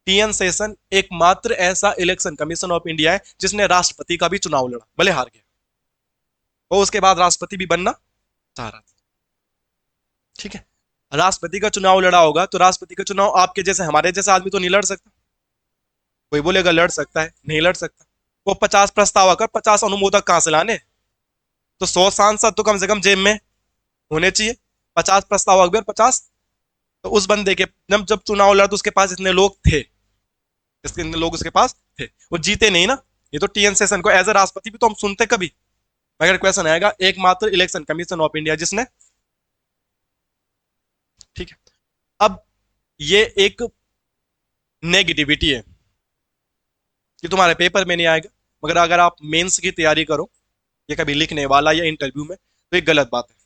TN session एकमात्र ऐसा इलेक्शन कमीशन ऑफ इंडिया है जिसने राष्ट्रपति का भी चुनाव लड़ा, भले हार गया, और उसके बाद राष्ट्रपति भी बनना चाह रहा था। ठीक है, राष्ट्रपति का चुनाव लड़ा होगा तो राष्ट्रपति का चुनाव आपके जैसे हमारे जैसे आदमी तो नहीं लड़ सकता। कोई बोलेगा लड़ सकता है, नहीं लड़ सकता। वो 50 प्रस्ताव आकर 50 अनुमोदक कहां से लाने? तो 100 सांसद तो कम से कम जेब में होने चाहिए। 50 प्रस्ताव अकबर 50, तो उस बंदे के जब जब चुनाव लड़ा तो उसके पास इतने लोग थे, इतने लोग उसके पास थे, वो जीते नहीं ना। ये तो टीएन सेशन को एज ए राष्ट्रपति भी तो हम सुनते कभी। मगर क्वेश्चन आएगा एकमात्र इलेक्शन कमीशन ऑफ इंडिया जिसने। ठीक है, अब ये एक नेगेटिविटी है कि तुम्हारे पेपर में नहीं आएगा, मगर अगर आप मेंस की तैयारी करो, ये कभी लिखने वाला या इंटरव्यू में, तो एक गलत बात है।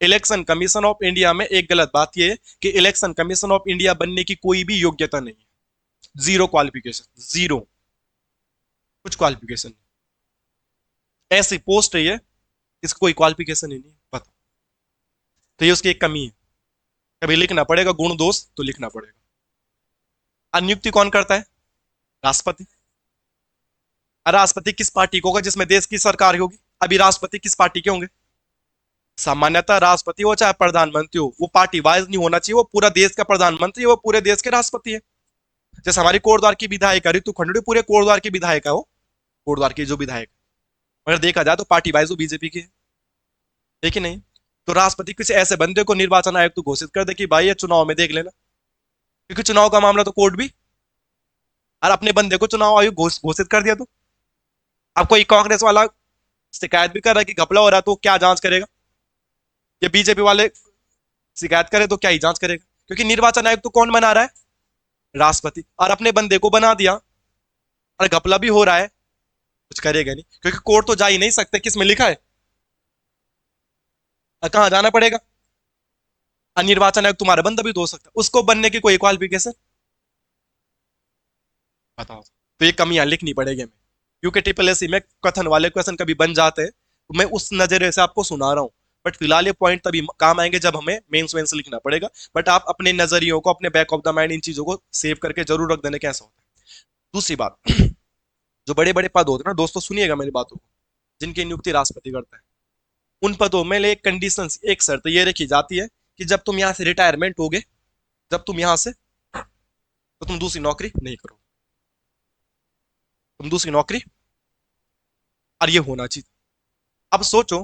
इलेक्शन कमीशन ऑफ इंडिया में एक गलत बात यह है कि इलेक्शन कमीशन ऑफ इंडिया बनने की कोई भी योग्यता नहीं है। जीरो क्वालिफिकेशन, जीरो, कुछ क्वालिफिकेशन नहीं। ऐसी पोस्ट है ये, इसका कोई क्वालिफिकेशन ही नहीं पता। तो ये उसकी एक कमी है। कभी लिखना पड़ेगा गुण दोष तो लिखना पड़ेगा। नियुक्ति कौन करता है? राष्ट्रपति। राष्ट्रपति किस पार्टी को होगा? जिसमें देश की सरकार होगी। अभी राष्ट्रपति किस पार्टी के होंगे? सामान्यतः राष्ट्रपति हो चाहे प्रधानमंत्री हो, वो पार्टी वाइज नहीं होना चाहिए। वो पूरा देश का प्रधानमंत्री, वो पूरे देश के राष्ट्रपति है। जैसे हमारी कोटद्वार की विधायक ऋतु खंडूड़ी पूरे कोटद्वार की विधायक है, वो कोटद्वार की जो विधायक। अगर देखा जाए तो पार्टी वाइज वो बीजेपी की है कि नहीं? तो राष्ट्रपति किसी ऐसे बंदे को निर्वाचन आयोग तो घोषित कर दे कि भाई ये चुनाव में देख लेना, क्योंकि चुनाव का मामला तो कोर्ट भी। और अपने बंदे को चुनाव आयोग घोषित कर दिया तो अब कोई कांग्रेस वाला शिकायत भी कर रहा है कि घपला हो रहा है, तो क्या जांच करेगा? ये बीजेपी वाले शिकायत करे तो क्या ही जांच करेगा? क्योंकि निर्वाचन आयोग तो कौन बना रहा है? राष्ट्रपति। और अपने बंदे को बना दिया और घपला भी हो रहा है, कुछ करेगा नहीं, क्योंकि कोर्ट तो जा ही नहीं सकते। किस में लिखा है? कहां जाना पड़ेगा? निर्वाचन आयोग तुम्हारा बंदा भी तो हो सकता है, उसको बनने की कोई क्वालिफिकेशन बताओ। तो ये कमियां लिखनी पड़ेगी हमें, क्योंकि ट्रिपल एस में कथन वाले क्वेश्चन कभी बन जाते हैं, तो मैं उस नजरिए से आपको सुना रहा हूं। बट फिलहाल ये पॉइंट तभी काम आएंगे जब हमें मेंस वेंस लिखना पड़ेगा। बट आप अपने नजरियों को, अपने back of the mind in चीजों को सेव करके जरूर रख देने, कैसा होता है। दूसरी बात, जो बड़े बड़े पद होते हैं ना दोस्तों, सुनिएगा मेरी बातों को, जिनकी नियुक्ति राष्ट्रपति करता है, उन पदों में एक कंडीशन, एक शर्त ये रखी जाती है कि जब तुम यहां से रिटायरमेंट होगे, जब तुम यहां से, तो तुम दूसरी नौकरी नहीं करो, तुम दूसरी नौकरी। और ये होना चाहिए। अब सोचो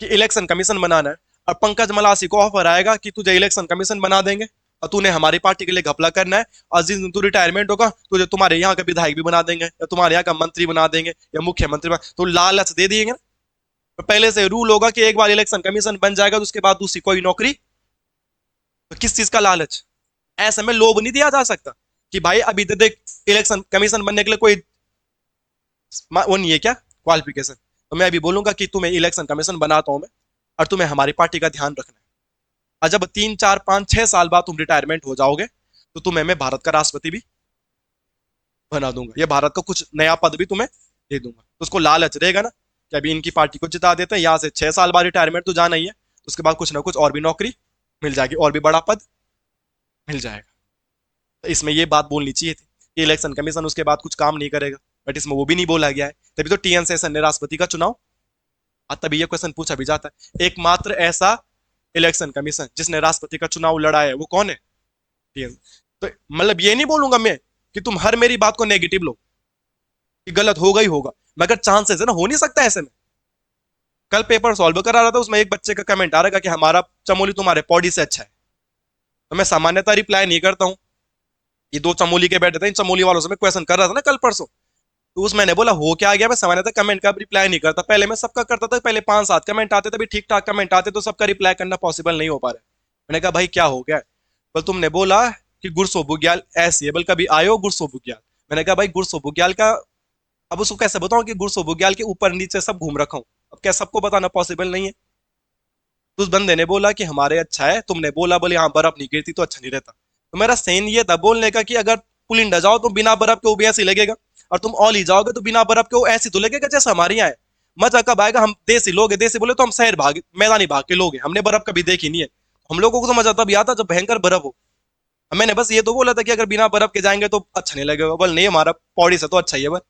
कि इलेक्शन कमीशन बनाना है और पंकज मलासी को ऑफर आएगा कि तुझे इलेक्शन कमीशन बना देंगे और तूने हमारी पार्टी के लिए घपला करना है, और जिस दिन तू रिटायरमेंट होगा तुझे तुम्हारे यहाँ का विधायक भी बना देंगे या तुम्हारे यहाँ का मंत्री बना देंगे या मुख्यमंत्री बना, तो लालच दे दिएंगे ना। तो पहले से रूल होगा कि एक बार इलेक्शन कमीशन बन जाएगा तो उसके बाद दूसरी कोई नौकरी। तो किस चीज का लालच? ऐसे में लोभ नहीं दिया जा सकता कि भाई अभी तो देख इलेक्शन कमीशन बनने के लिए कोई वो नहीं है क्या क्वालिफिकेशन। तो मैं अभी बोलूंगा कि तुम्हें इलेक्शन कमीशन बनाता हूं मैं, और तुम्हें हमारी पार्टी का ध्यान रखना है। और जब 3 4 5 6 साल बाद तुम रिटायरमेंट हो जाओगे तो तुम्हें मैं भारत का राष्ट्रपति भी बना दूंगा, या भारत का कुछ नया पद भी तुम्हें दे दूंगा। तो उसको लालच रहेगा ना कि अभी इनकी पार्टी को जिता देते हैं, यहाँ से 6 साल बाद रिटायरमेंट तो जाना ही है, उसके बाद कुछ ना कुछ और भी नौकरी मिल जाएगी, और भी बड़ा पद मिल जाएगा। तो इसमें ये बात बोलनी चाहिए थी कि इलेक्शन कमीशन उसके बाद कुछ काम नहीं करेगा। बट इसमें वो भी नहीं बोला गया है। तभी तो टीएन सेशन ने राष्ट्रपति का चुनाव, तभी ये क्वेश्चन पूछा भी जाता है, एकमात्र ऐसा इलेक्शन कमीशन जिसने राष्ट्रपति का चुनाव लड़ा है वो कौन है? टीएन। तो मतलब ये नहीं बोलूंगा मैं कि तुम हर मेरी बात को नेगेटिव लो कि गलत होगा ही होगा, मगर चांसेस है ना, हो नहीं सकता ऐसे में। कल पेपर सॉल्व करा रहा था, उसमें एक बच्चे का कमेंट आ रहा था कि हमारा चमोली तुम्हारे पौड़ी से अच्छा है। तो मैं सामान्यतः रिप्लाई नहीं करता हूँ। ये दो चमोली के बैठे थे, इन चमोली वालों से मैं क्वेश्चन कर रहा था ना कल परसों, तो उस मैंने बोला हो क्या गया, मैं सामान्यतः कमेंट का रिप्लाई नहीं करता। पहले मैं सबका करता था, पहले 5-7 कमेंट आते थे, ठीक ठाक कमेंट आते, तो सबका रिप्लाई करना पॉसिबल नहीं हो पा रहा है। मैंने कहा भाई क्या हो गया? बोल तुमने बोला कि गुरसो बुग्याल ऐसी है, बोल कभी आयो गुरसो बुग्याल। मैंने कहा भाई गुरसो बुग्याल का अब उसको कैसे बताऊं कि गुरसो बुग्याल के ऊपर नीचे सब घूम रखा हूं, अब क्या सबको बताना पॉसिबल नहीं है? तो उस बंदे ने बोला कि हमारे अच्छा है, तुमने बोला बोले हाँ बर्फ नहीं गिरती तो अच्छा नहीं रहता। तो मेरा सेन ये था बोलने का कि अगर पुलिंदा जाओ तो बिना बर्फ के वो भी ऐसे लगेगा, और तुम ऑली जाओगे तो बिना बर्फ के वो ऐसी तो लगेगा जैसे हमारे यहाँ है। मजा कब आएगा? हम देसी लोग हैं, देसी बोले तो हम शहर भाग मैदानी भाग के लोग हैं, हमने बर्फ कभी देखी नहीं है। हम लोगों को तो मजा तब आता जब भयंकर बर्फ हो। मैंने बस ये तो बोला था कि अगर बिना बर्फ के जाएंगे तो अच्छा नहीं लगेगा, बोल नहीं हमारा पौड़ी से तो अच्छा ही है बस।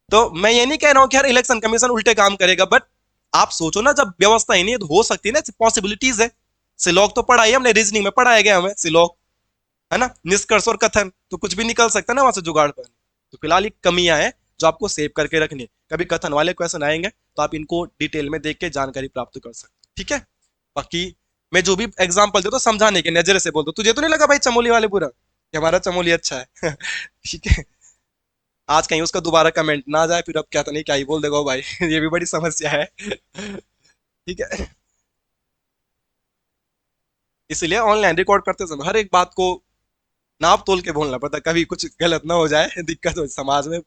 तो मैं ये नहीं कह रहा हूँ कि यार इलेक्शन कमीशन उल्टे काम करेगा, बट आप सोचो ना, जब व्यवस्था ही नहीं है तो हो सकती है ना, पॉसिबिलिटीज है। सिलोक तो पढ़ा ही हमने, रीजनिंग में पढ़ाया गया हमें सिलोक, है ना, निष्कर्ष और कथन, तो कुछ भी निकल सकता है ना वहां से जुगाड़ पर। तो फिलहाल ये कमियां हैं जो आपको सेव करके रखनी है, कभी कथन वाले क्वेश्चन आएंगे तो आप इनको डिटेल में देख के जानकारी प्राप्त कर सकते हैं, ठीक है। बाकी मैं जो भी एग्जाम्पल दे तो समझाने के नजरे से बोल दो, तुझे तो नहीं लगा भाई चमोली वाले पूरा कि हमारा चमोली अच्छा है? ठीक है, आज कहीं उसका दोबारा कमेंट ना आ जाए, फिर अब क्या तो नहीं क्या ही बोल देगा वो भाई। ये भी बड़ी समस्या है। ठीक है, इसलिए ऑनलाइन रिकॉर्ड करते समय हर एक बात को नाप तोल के बोलना पड़ता, कभी कुछ गलत ना हो जाए, दिक्कत हो समाज में।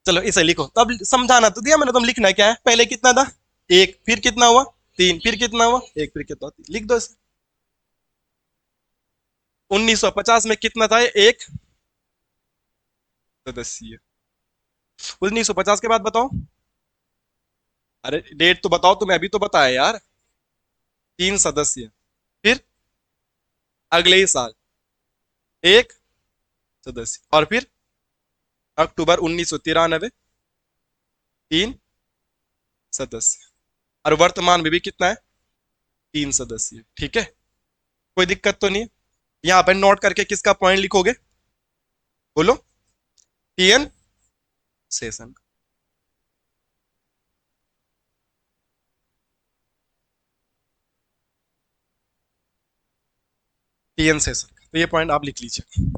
चलो इसे लिखो, तब समझाना तो दिया मैंने, तुम लिखना क्या है, पहले कितना था? एक, फिर कितना हुआ? तीन, फिर कितना हुआ? एक, फिर कितना हुआ? तीन। लिख दो इसे। 1950 में कितना था? एक सदस्य। 1950 के बाद बताओ, अरे डेट तो बताओ, तुम्हें अभी तो बताया यार। तीन सदस्य, फिर अगले ही साल एक सदस्य, और फिर अक्टूबर 1993 तीन सदस्य, और वर्तमान में भी कितना है? तीन सदस्य, ठीक है। कोई दिक्कत तो नहीं है? यहाँ पे नोट करके किसका पॉइंट लिखोगे? बोलो। TN session. टीएन सेशन, तो ये पॉइंट आप लिख लीजिए।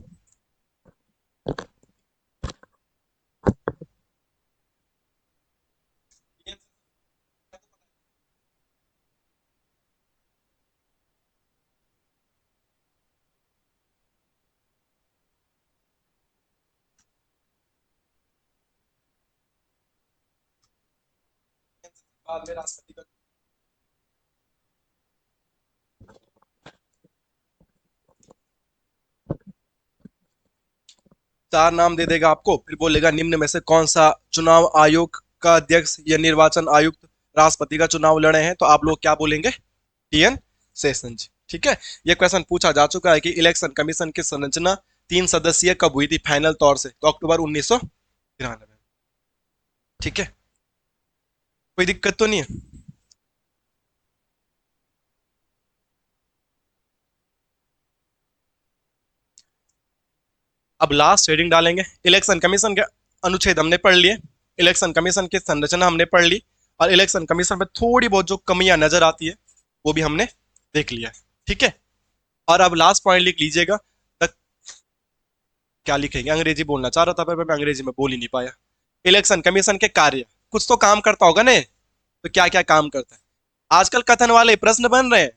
बाद में राष्ट्रपति का 4 नाम दे देगा आपको, फिर बोलेगा निम्न में से कौन सा चुनाव आयोग का अध्यक्ष या निर्वाचन आयुक्त राष्ट्रपति का चुनाव लड़े हैं, तो आप लोग क्या बोलेंगे? टीएन सेशन जी, ठीक है। ये क्वेश्चन पूछा जा चुका है कि इलेक्शन कमीशन की संरचना 3 सदस्यीय कब हुई थी फाइनल तौर से, तो अक्टूबर 1993। ठीक है, कोई दिक्कत तो नहीं है? अब लास्ट हेडिंग डालेंगे, इलेक्शन कमीशन के अनुच्छेद हमने पढ़ लिए, इलेक्शन कमीशन की संरचना हमने पढ़ ली, और इलेक्शन कमीशन में थोड़ी बहुत जो कमियां नजर आती है वो भी हमने देख लिया, ठीक है। और अब लास्ट पॉइंट लिख लीजिएगा। तक क्या लिखेंगे, अंग्रेजी बोलना चाह रहा था पर मैं अंग्रेजी में बोल ही नहीं पाया। इलेक्शन कमीशन के कार्य, कुछ तो काम करता होगा ना, तो क्या क्या काम करता है? आजकल कथन वाले प्रश्न बन रहे हैं,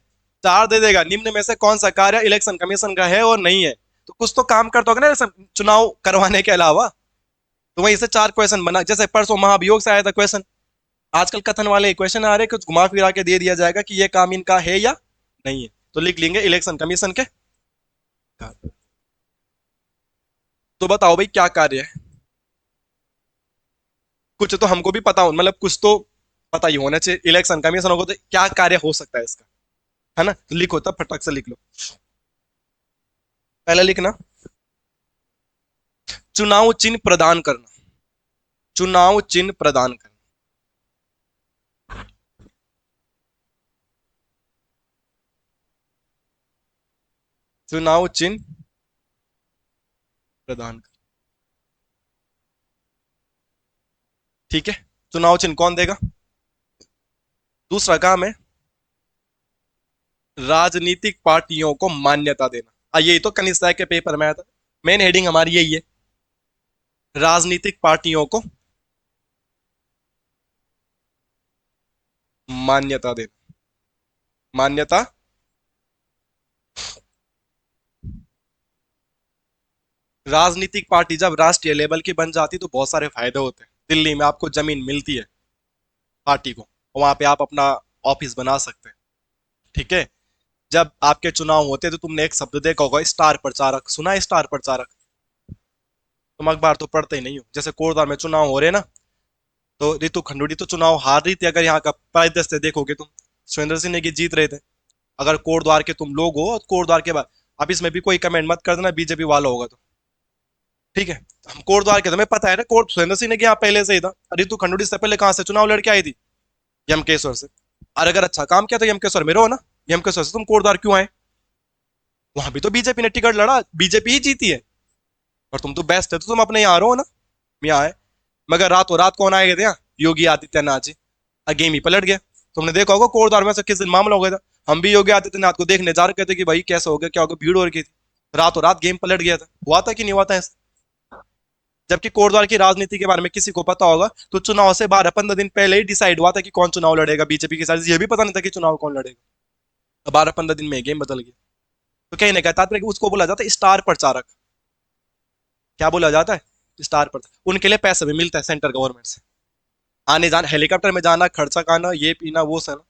4 दे देगा, निम्न में से कौन सा कार्य इलेक्शन कमीशन का है और नहीं है, तो कुछ तो काम करता होगा ना चुनाव करवाने के अलावा। तो वहीं से 4 क्वेश्चन बना, जैसे परसों महाभियोग से आया था क्वेश्चन। आजकल कथन वाले क्वेश्चन आ रहे हैं, कुछ घुमा फिरा के दे दिया जाएगा कि ये काम इनका है या नहीं है, तो लिख लेंगे इलेक्शन कमीशन के कार्य। तो बताओ भाई क्या कार्य है? कुछ तो हमको भी पता हो, मतलब कुछ तो पता ही होना चाहिए, इलेक्शन कमीशन होगा तो क्या कार्य हो सकता है इसका, है ना। तो लिखो, तब फटक से लिख लो। पहले लिखना, चुनाव चिन्ह प्रदान करना, चुनाव चिन्ह प्रदान करना। चुनाव चिन्ह प्रदान करना, ठीक है। चुनाव चिन्ह कौन देगा? दूसरा काम है राजनीतिक पार्टियों को मान्यता देना। यही तो कनिष्ठ के पेपर में आया था, मेन हेडिंग हमारी यही है, राजनीतिक पार्टियों को मान्यता देना, मान्यता। राजनीतिक पार्टी जब राष्ट्रीय लेवल की बन जाती तो बहुत सारे फायदे होते हैं। दिल्ली में आपको जमीन मिलती है पार्टी को, वहां पे आप अपना ऑफिस बना सकते हैं, ठीक है। जब आपके चुनाव होते हैं तो तुमने एक शब्द देखा होगा, स्टार प्रचारक। सुना है स्टार प्रचारक? तुम अखबार तो पढ़ते ही नहीं हो। जैसे कोटद्वार में चुनाव हो रहे ना, तो रितु खंडूड़ी तो चुनाव हार रही थी। अगर यहाँ का परिदृश्य देखोगे तुम, सुरेंद्र सिंह ने जीत रहे थे। अगर कोटद्वार के तुम लोग हो, कोटद्वार के बाद, अब इसमें भी कोई कमेंट मत कर देना बीजेपी वाला होगा तो, ठीक है। हम कोटद्वार के, तुम्हें पता है ना, कोट सुरेंद्र सिंह ने किया पहले से ही था। रितु खंडूड़ी से पहले कहां से चुनाव लड़के आई थी? यमकेश्वर से। और अगर अच्छा काम किया तो यमकेश्वर में रहो ना, यमकेश्वर से तुम कोटद्वार क्यों आए? वहां भी तो बीजेपी ने टिकट लड़ा, बीजेपी ही जीती है। और तुम तो बेस्ट है तो तुम अपने यहाँ रहो ना, यहाँ है। मगर रातों रात कौन आए थे यहाँ? योगी आदित्यनाथ जी। गेम ही पलट गया। तुमने देखा होगा कोटद्वार में से किस दिन मामला हो गया था। हम भी योगी आदित्यनाथ को देखने जा रहे थे कि भाई कैसा हो गया, क्या हो गया, भीड़ हो रही थी। रातों रात गेम पलट गया था। हुआ था कि नहीं हुआ था ऐसा? जबकि कोटद्वार की राजनीति के बारे में किसी को पता होगा तो चुनाव से 12-15 दिन पहले ही डिसाइड हुआ था कि कौन चुनाव लड़ेगा। बीजेपी की साइड ये भी पता नहीं था कि चुनाव कौन लड़ेगा। 12-15 दिन में गेम बदल गया। तो कहने का तात्पर्य उसको बोला जाता है स्टार प्रचारक। क्या बोला जाता है? स्टार प्रचारक। उनके लिए पैसा भी मिलता है सेंट्रल गवर्नमेंट से। आने जाना, हेलीकॉप्टर में जाना, खर्चा करना, ये पीना वो सना।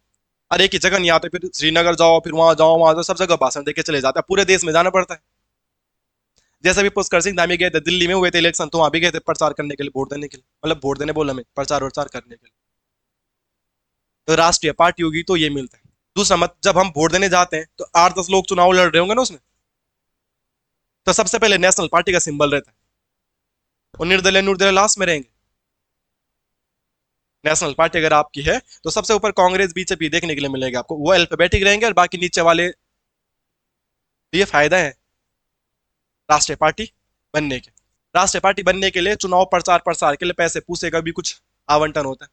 अरे एक ही जगह नहीं आते, फिर श्रीनगर जाओ, फिर वहां जाओ, वहां जाओ, सब जगह भाषण देके चले जाते हैं। पूरे देश में जाना पड़ता है। जैसे भी पुष्कर सिंह धामी गए थे, दिल्ली में हुए थे इलेक्शन, तो वहां भी गए थे प्रचार करने के लिए, वोट देने के लिए। मतलब वोट देने बोला मैं, प्रचार वचार करने के लिए। तो राष्ट्रीय पार्टी होगी तो ये मिलता है। दूसरा मत, जब हम वोट देने जाते हैं तो 8-10 लोग चुनाव लड़ रहे होंगे ना उसमें, तो सबसे पहले नेशनल पार्टी का सिंबल रहता है, और निर्दलीय निर्दलीय लास्ट में रहेंगे। नेशनल पार्टी अगर आपकी है तो सबसे ऊपर कांग्रेस बीजेपी देखने के लिए मिलेगा आपको, वो अल्फाबेटिक रहेंगे, और बाकी नीचे वाले। तो ये फायदा है राष्ट्रीय पार्टी बनने के। राष्ट्रीय पार्टी बनने के लिए चुनाव प्रचार प्रसार के लिए पैसे पूसे का भी कुछ आवंटन होता है,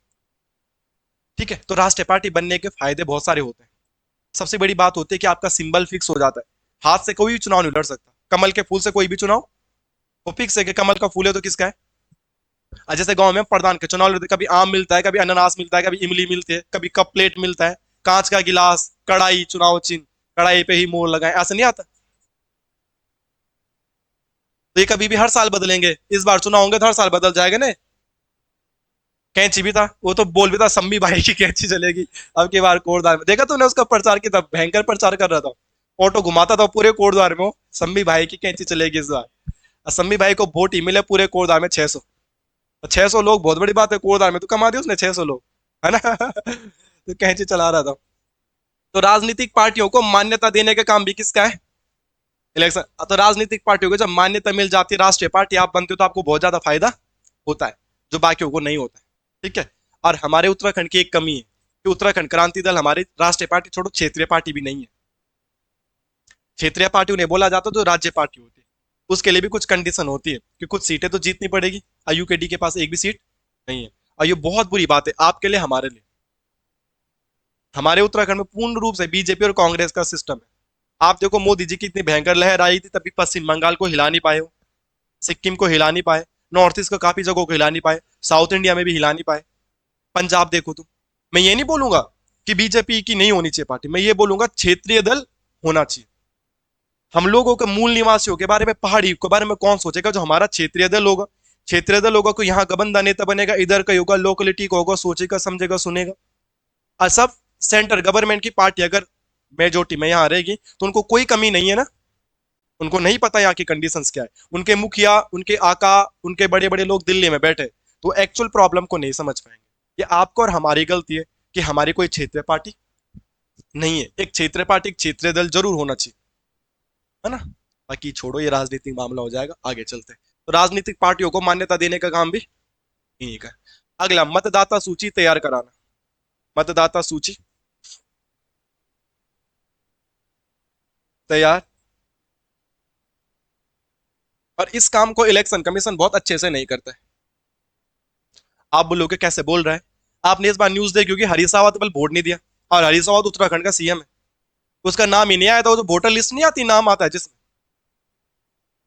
ठीक है। तो राष्ट्रीय पार्टी बनने के फायदे बहुत सारे होते हैं। सबसे बड़ी बात होती है कि आपका सिंबल फिक्स हो जाता है। हाथ से कोई भी चुनाव नहीं लड़ सकता। कमल के फूल से कोई भी चुनाव, वो फिक्स है कि कमल का फूल है तो किसका है। जैसे गांव में प्रधान के चुनाव लड़ते, कभी आम मिलता है, कभी अनानास मिलता है, कभी इमली मिलती है, कभी कप प्लेट मिलता है, कांच का गिलास, कढ़ाई, चुनाव चिन्ह, कढ़ाई पे ही मोहर लगाए, ऐसा नहीं आता। तो ये कभी भी हर साल बदलेंगे। इस बार चुनाव होंगे तो हर साल बदल जाएगा ना। कैंची भी था, वो तो बोल भी था सम्मी भाई की कैंची चलेगी अब की बार कोटद्वार में। देखा तूने उसका प्रचार कितना भयंकर प्रचार कर रहा था, ऑटो घुमाता था पूरे कोटद्वार में, सम्मी भाई की कैंची चलेगी इस बार। सम्मी भाई को वोट ही मिले पूरे कोटद्वार में 600। 600 लोग बहुत बड़ी बात है कोटद्वार में, तो कमा दिया उसने 600 लोग, है ना। तो कैंची चला रहा था। तो राजनीतिक पार्टियों को मान्यता देने का काम भी किसका है? इलेक्शन। तो राजनीतिक पार्टियों को जब मान्यता मिल जाती है, राष्ट्रीय पार्टी आप बनते हो, तो आपको बहुत ज्यादा फायदा होता है जो बाकियों को नहीं होता है, ठीक है। और हमारे उत्तराखंड की एक कमी है कि उत्तराखंड क्रांति दल हमारी राष्ट्रीय पार्टी छोड़ो, क्षेत्रीय पार्टी भी नहीं है। क्षेत्रीय पार्टी उन्हें बोला जाता है जो राज्य पार्टी होती है। उसके लिए भी कुछ कंडीशन होती है कि कुछ सीटें तो जीतनी पड़ेगी। यूकेडी के पास एक भी सीट नहीं है, और ये बहुत बुरी बात है आपके लिए, हमारे लिए। हमारे उत्तराखंड में पूर्ण रूप से बीजेपी और कांग्रेस का सिस्टम है। आप देखो मोदी जी की इतनी भयंकर लहर आई थी, तभी पश्चिम बंगाल को हिला नहीं पाए हो, सिक्किम को हिला नहीं पाए, नॉर्थ ईस्ट को काफी जगहों को हिला नहीं पाए, साउथ इंडिया में भी हिला नहीं पाए। पंजाब देखो तुम। मैं ये नहीं बोलूंगा कि बीजेपी की नहीं होनी चाहिए पार्टी, मैं ये बोलूंगा क्षेत्रीय दल होना चाहिए। हम लोगों के मूल निवासियों के बारे में, पहाड़ी के बारे में कौन सोचेगा? जो हमारा क्षेत्रीय दल होगा। क्षेत्रीय दल होगा, कोई यहाँ का बंदा नेता बनेगा, इधर का होगा, लोकलिटी का होगा, सोचेगा समझेगा सुनेगा। और सब सेंटर गवर्नमेंट की पार्टी अगर मेजोरिटी में यहाँ रहेगी तो उनको कोई कमी नहीं है ना। उनको नहीं पता यहाँ की कंडीशंस क्या है। उनके मुखिया, उनके आका, उनके बड़े बड़े लोग दिल्ली में बैठे तो एक्चुअल प्रॉब्लम को नहीं समझ पाएंगे। ये आपको और हमारी गलती है कि हमारी कोई क्षेत्रीय पार्टी नहीं है। एक क्षेत्रीय पार्टी, एक क्षेत्रीय दल जरूर होना चाहिए, है ना। बाकी छोड़ो, ये राजनीतिक मामला हो जाएगा, आगे चलते हैं। तो राजनीतिक पार्टियों को मान्यता देने का काम भी इन्हीं का है। अगला, मतदाता सूची तैयार कराना। मतदाता सूची तैयार, और इस काम को इलेक्शन कमीशन बहुत अच्छे से नहीं करता है। आप बोलोगे कैसे बोल रहा है? आपने इस बार न्यूज देखी होगी, हरीश रावत बल वोट नहीं दिया, और हरीश रावत उत्तराखंड का सीएम है, उसका नाम ही नहीं आया था। वो जो वोटर लिस्ट नहीं आती, नाम आता है जिसमें,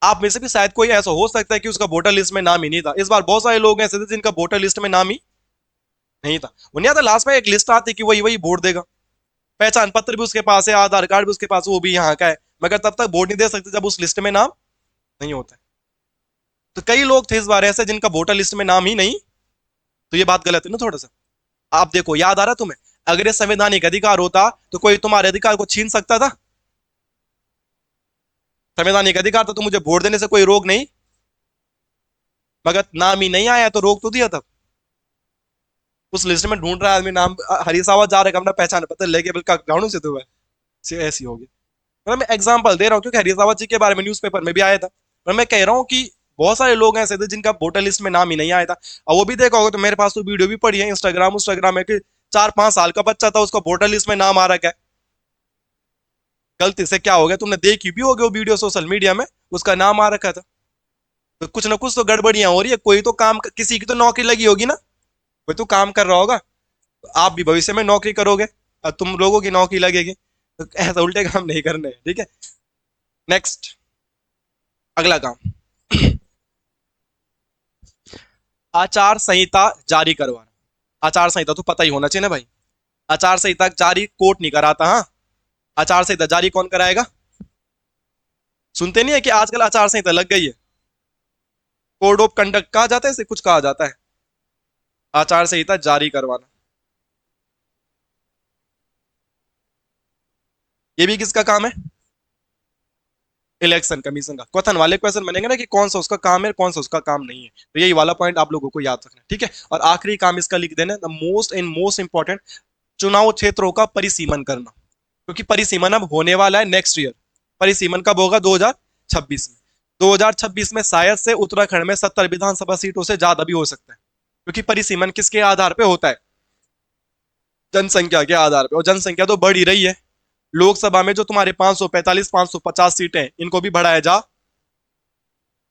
आप में से भी शायद कोई ऐसा हो सकता है कि उसका वोटर लिस्ट में नाम ही नहीं था। इस बार बहुत सारे लोग ऐसे थे जिनका वोटर लिस्ट में नाम ही नहीं था। वो नहीं आता, लास्ट में एक लिस्ट आती कि वही वही वोट देगा, पहचान पत्र भी उसके पास है, आधार कार्ड भी उसके पास, वो भी यहाँ का है, मगर तब तक वोट नहीं दे सकते जब उस लिस्ट में नाम नहीं होता है। तो कई लोग थे इस बार ऐसे जिनका वोटर लिस्ट में नाम ही नहीं। तो ये बात गलत है ना थोड़ा सा। आप देखो, याद आ रहा तुम्हें? अगर ये संवैधानिक अधिकार होता तो कोई तुम्हारे अधिकार को छीन सकता था? संवैधानिक अधिकार तो मुझे वोट देने से कोई रोक नहीं, मगर नाम ही नहीं आया तो रोक तो दिया तब। उस लिस्ट में ढूंढ रहा है आदमी नाम, हरीश रावत जा रहा है अपना पहचान पत्र लेके, बिल्कुल गाड़ू से तो ऐसी होगी। मतलब मैं एग्जांपल दे रहा हूँ क्योंकि हरीश रावत जी के बारे में न्यूज़पेपर में भी आया था। पर मैं कह रहा हूँ कि बहुत सारे लोग ऐसे थे जिनका वोटर लिस्ट में नाम ही नहीं आया था। और वो भी देखा होगा तो मेरे पास तो वीडियो भी पड़ी है इंस्टाग्राम में कि 4-5 साल का बच्चा था, उसका वोटर लिस्ट में नाम आ रहा है। गलती से क्या हो गया, तुमने देखी भी होगी वो वीडियो सोशल मीडिया में, उसका नाम आ रखा था। तो कुछ ना कुछ तो गड़बड़ियां हो रही है, कोई तो काम, किसी की तो नौकरी लगी होगी ना, कोई तो काम कर रहा होगा। तो आप भी भविष्य में नौकरी करोगे और तुम लोगों की नौकरी लगेगी, तो ऐसा उल्टे काम नहीं करने, ठीक है। नेक्स्ट, अगला काम, आचार संहिता जारी करवाना। आचार संहिता तो पता ही होना चाहिए ना भाई। आचार संहिता जारी कोर्ट नहीं कराता, हाँ। आचार संहिता जारी कौन कराएगा? सुनते नहीं है कि आजकल आचार संहिता लग गई है, कोड ऑफ कंडक्ट कहा जाता है, इसे कुछ कहा जाता है। आचार संहिता जारी करवाना, ये भी किसका काम है? इलेक्शन कमीशन का। क्वेश्चन वाले क्वेश्चन बनेंगे ना कि कौन सा उसका काम है, कौन सा उसका काम नहीं है, तो यही वाला पॉइंट आप लोगों को याद रखना, ठीक है। और आखिरी काम इसका लिख देना, the most and most important, चुनाव क्षेत्रों का परिसीमन करना। क्योंकि परिसीमन अब होने वाला है नेक्स्ट ईयर। परिसीमन कब होगा? 2026 में। 2026 में शायद से उत्तराखंड में 70 विधानसभा सीटों से ज्यादा भी हो सकता है, क्योंकि परिसीमन किसके आधार पर होता है? जनसंख्या के आधार पर, और जनसंख्या तो बढ़ ही रही है। लोकसभा में जो तुम्हारे 545 550 सीटें, इनको भी बढ़ाया जा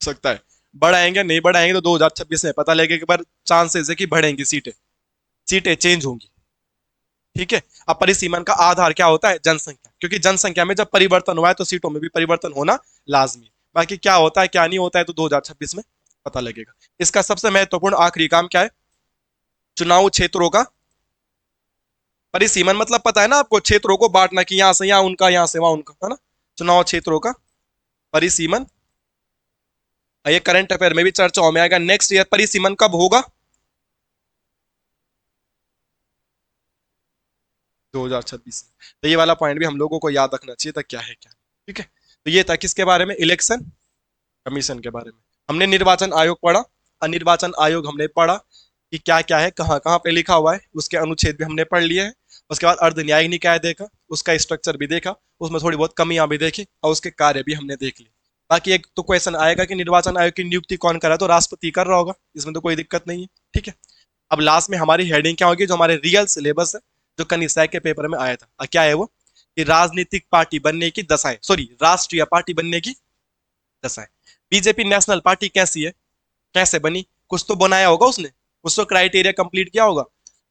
सकता है। बढ़ाएंगे नहीं बढ़ाएंगे तो 2026 में पता लगेगा, पर चांसेस है कि बढ़ेंगी सीटें, सीटें चेंज होंगी, ठीक है। अब परिसीमन का आधार क्या होता है? जनसंख्या, क्योंकि जनसंख्या में जब परिवर्तन हुआ है तो सीटों में भी परिवर्तन होना लाजमी। बाकी क्या होता है क्या नहीं होता है तो 2026 में पता लगेगा। इसका सबसे महत्वपूर्ण आखिरी काम क्या है? चुनाव क्षेत्रों का परिसीमन, मतलब पता है ना आपको, क्षेत्रों को बांटना कि यहां से यहां उनका, यहां से वहां उनका, है ना। चुनाव क्षेत्रों का परिसीमन, ये करंट अफेयर में भी चर्चा में आएगा। नेक्स्ट ईयर परिसीमन कब होगा? 2026 में। तो ये वाला पॉइंट भी हम लोगों को याद रखना चाहिए था, क्या है क्या, ठीक है। तो ये था किसके बारे में? इलेक्शन कमीशन के बारे में। हमने निर्वाचन आयोग पढ़ा, और निर्वाचन आयोग हमने पढ़ा कि क्या क्या है, कहाँ कहाँ पे लिखा हुआ है, उसके अनुच्छेद भी हमने पढ़ लिए हैं। उसके बाद अर्ध न्यायिक निकाय देखा, उसका स्ट्रक्चर भी देखा, उसमें थोड़ी बहुत कमियां भी देखी, और उसके कार्य भी हमने देख लिए। बाकी एक तो क्वेश्चन आएगा कि निर्वाचन आयोग की नियुक्ति कौन कर रहा है, तो राष्ट्रपति कर रहा होगा, इसमें तो कोई दिक्कत नहीं है, ठीक है। अब लास्ट में हमारी हेडिंग क्या होगी, जो हमारे रियल सिलेबस है, जो कनिष्ठ के पेपर में आया था, क्या है वो? कि राजनीतिक पार्टी बनने की दशाएं, सॉरी, राष्ट्रीय पार्टी बनने की दशाएं। बीजेपी नेशनल पार्टी कैसी है, कैसे बनी? कुछ तो बनाया होगा उसने, कुछ तो क्राइटेरिया कंप्लीट किया होगा।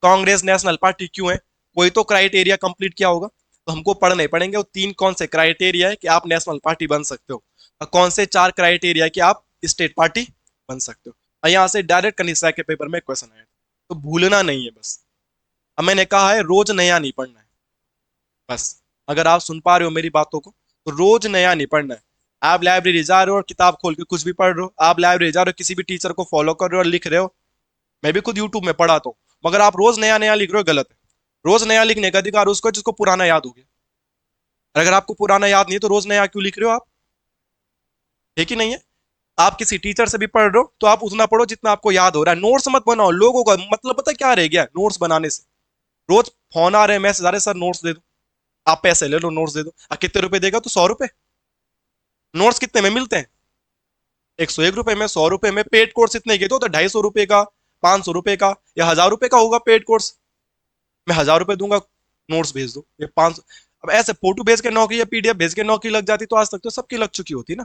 कांग्रेस नेशनल पार्टी क्यों है? कोई तो क्राइटेरिया कंप्लीट किया होगा। तो हमको पढ़ने पड़ेंगे वो तीन कौन से क्राइटेरिया है कि आप नेशनल पार्टी बन सकते हो, और कौन से 4 क्राइटेरिया कि आप स्टेट पार्टी बन सकते हो। और यहां से डायरेक्ट कनिष्ठ के पेपर में क्वेश्चन आया, तो भूलना नहीं है बस। अब मैंने कहा है रोज नया नहीं पढ़ना है, बस। अगर आप सुन पा रहे हो मेरी बातों को, तो रोज नया नहीं पढ़ना है। आप लाइब्रेरी जा रहे हो और किताब खोल के कुछ भी पढ़ रहे हो, आप लाइब्रेरी जा रहे हो किसी भी टीचर को फॉलो कर रहे हो और लिख रहे हो। मैं भी खुद यूट्यूब में पढ़ाता हूँ, मगर आप रोज नया नया लिख रहे हो, गलत है। रोज नया लिखने का अधिकार उसको जिसको पुराना याद हो गया। अगर आपको पुराना याद नहीं है तो रोज नया क्यों लिख रहे हो आप? है कि नहीं है? आप किसी टीचर से भी पढ़ रहे हो तो आप उतना पढ़ो जितना आपको याद हो रहा है। नोट्स मत बनाओ लोगों का, मतलब पता क्या रह गया नोट्स बनाने से? रोज फोन आ रहे हैं, मैसेज आ रहे हैं, सर नोट्स दे दो। आप पैसे ले लो, नोट्स दे दो। कितने रुपए देगा? तो 100 रुपए। नोट्स कितने में मिलते हैं? 101 रुपए में, 100 रुपए में पेड कोर्स इतने के तो 250 रुपए का, 500 रुपए का या 1000 रुपए का होगा पेड कोर्स। मैं 1000 रुपए दूंगा, नोट्स भेज दो, ये 500। अब ऐसे फोटो भेज के नौकरी या पीडीएफ भेज के नौकरी लग जाती तो आज तक तो सबकी लग चुकी होती ना।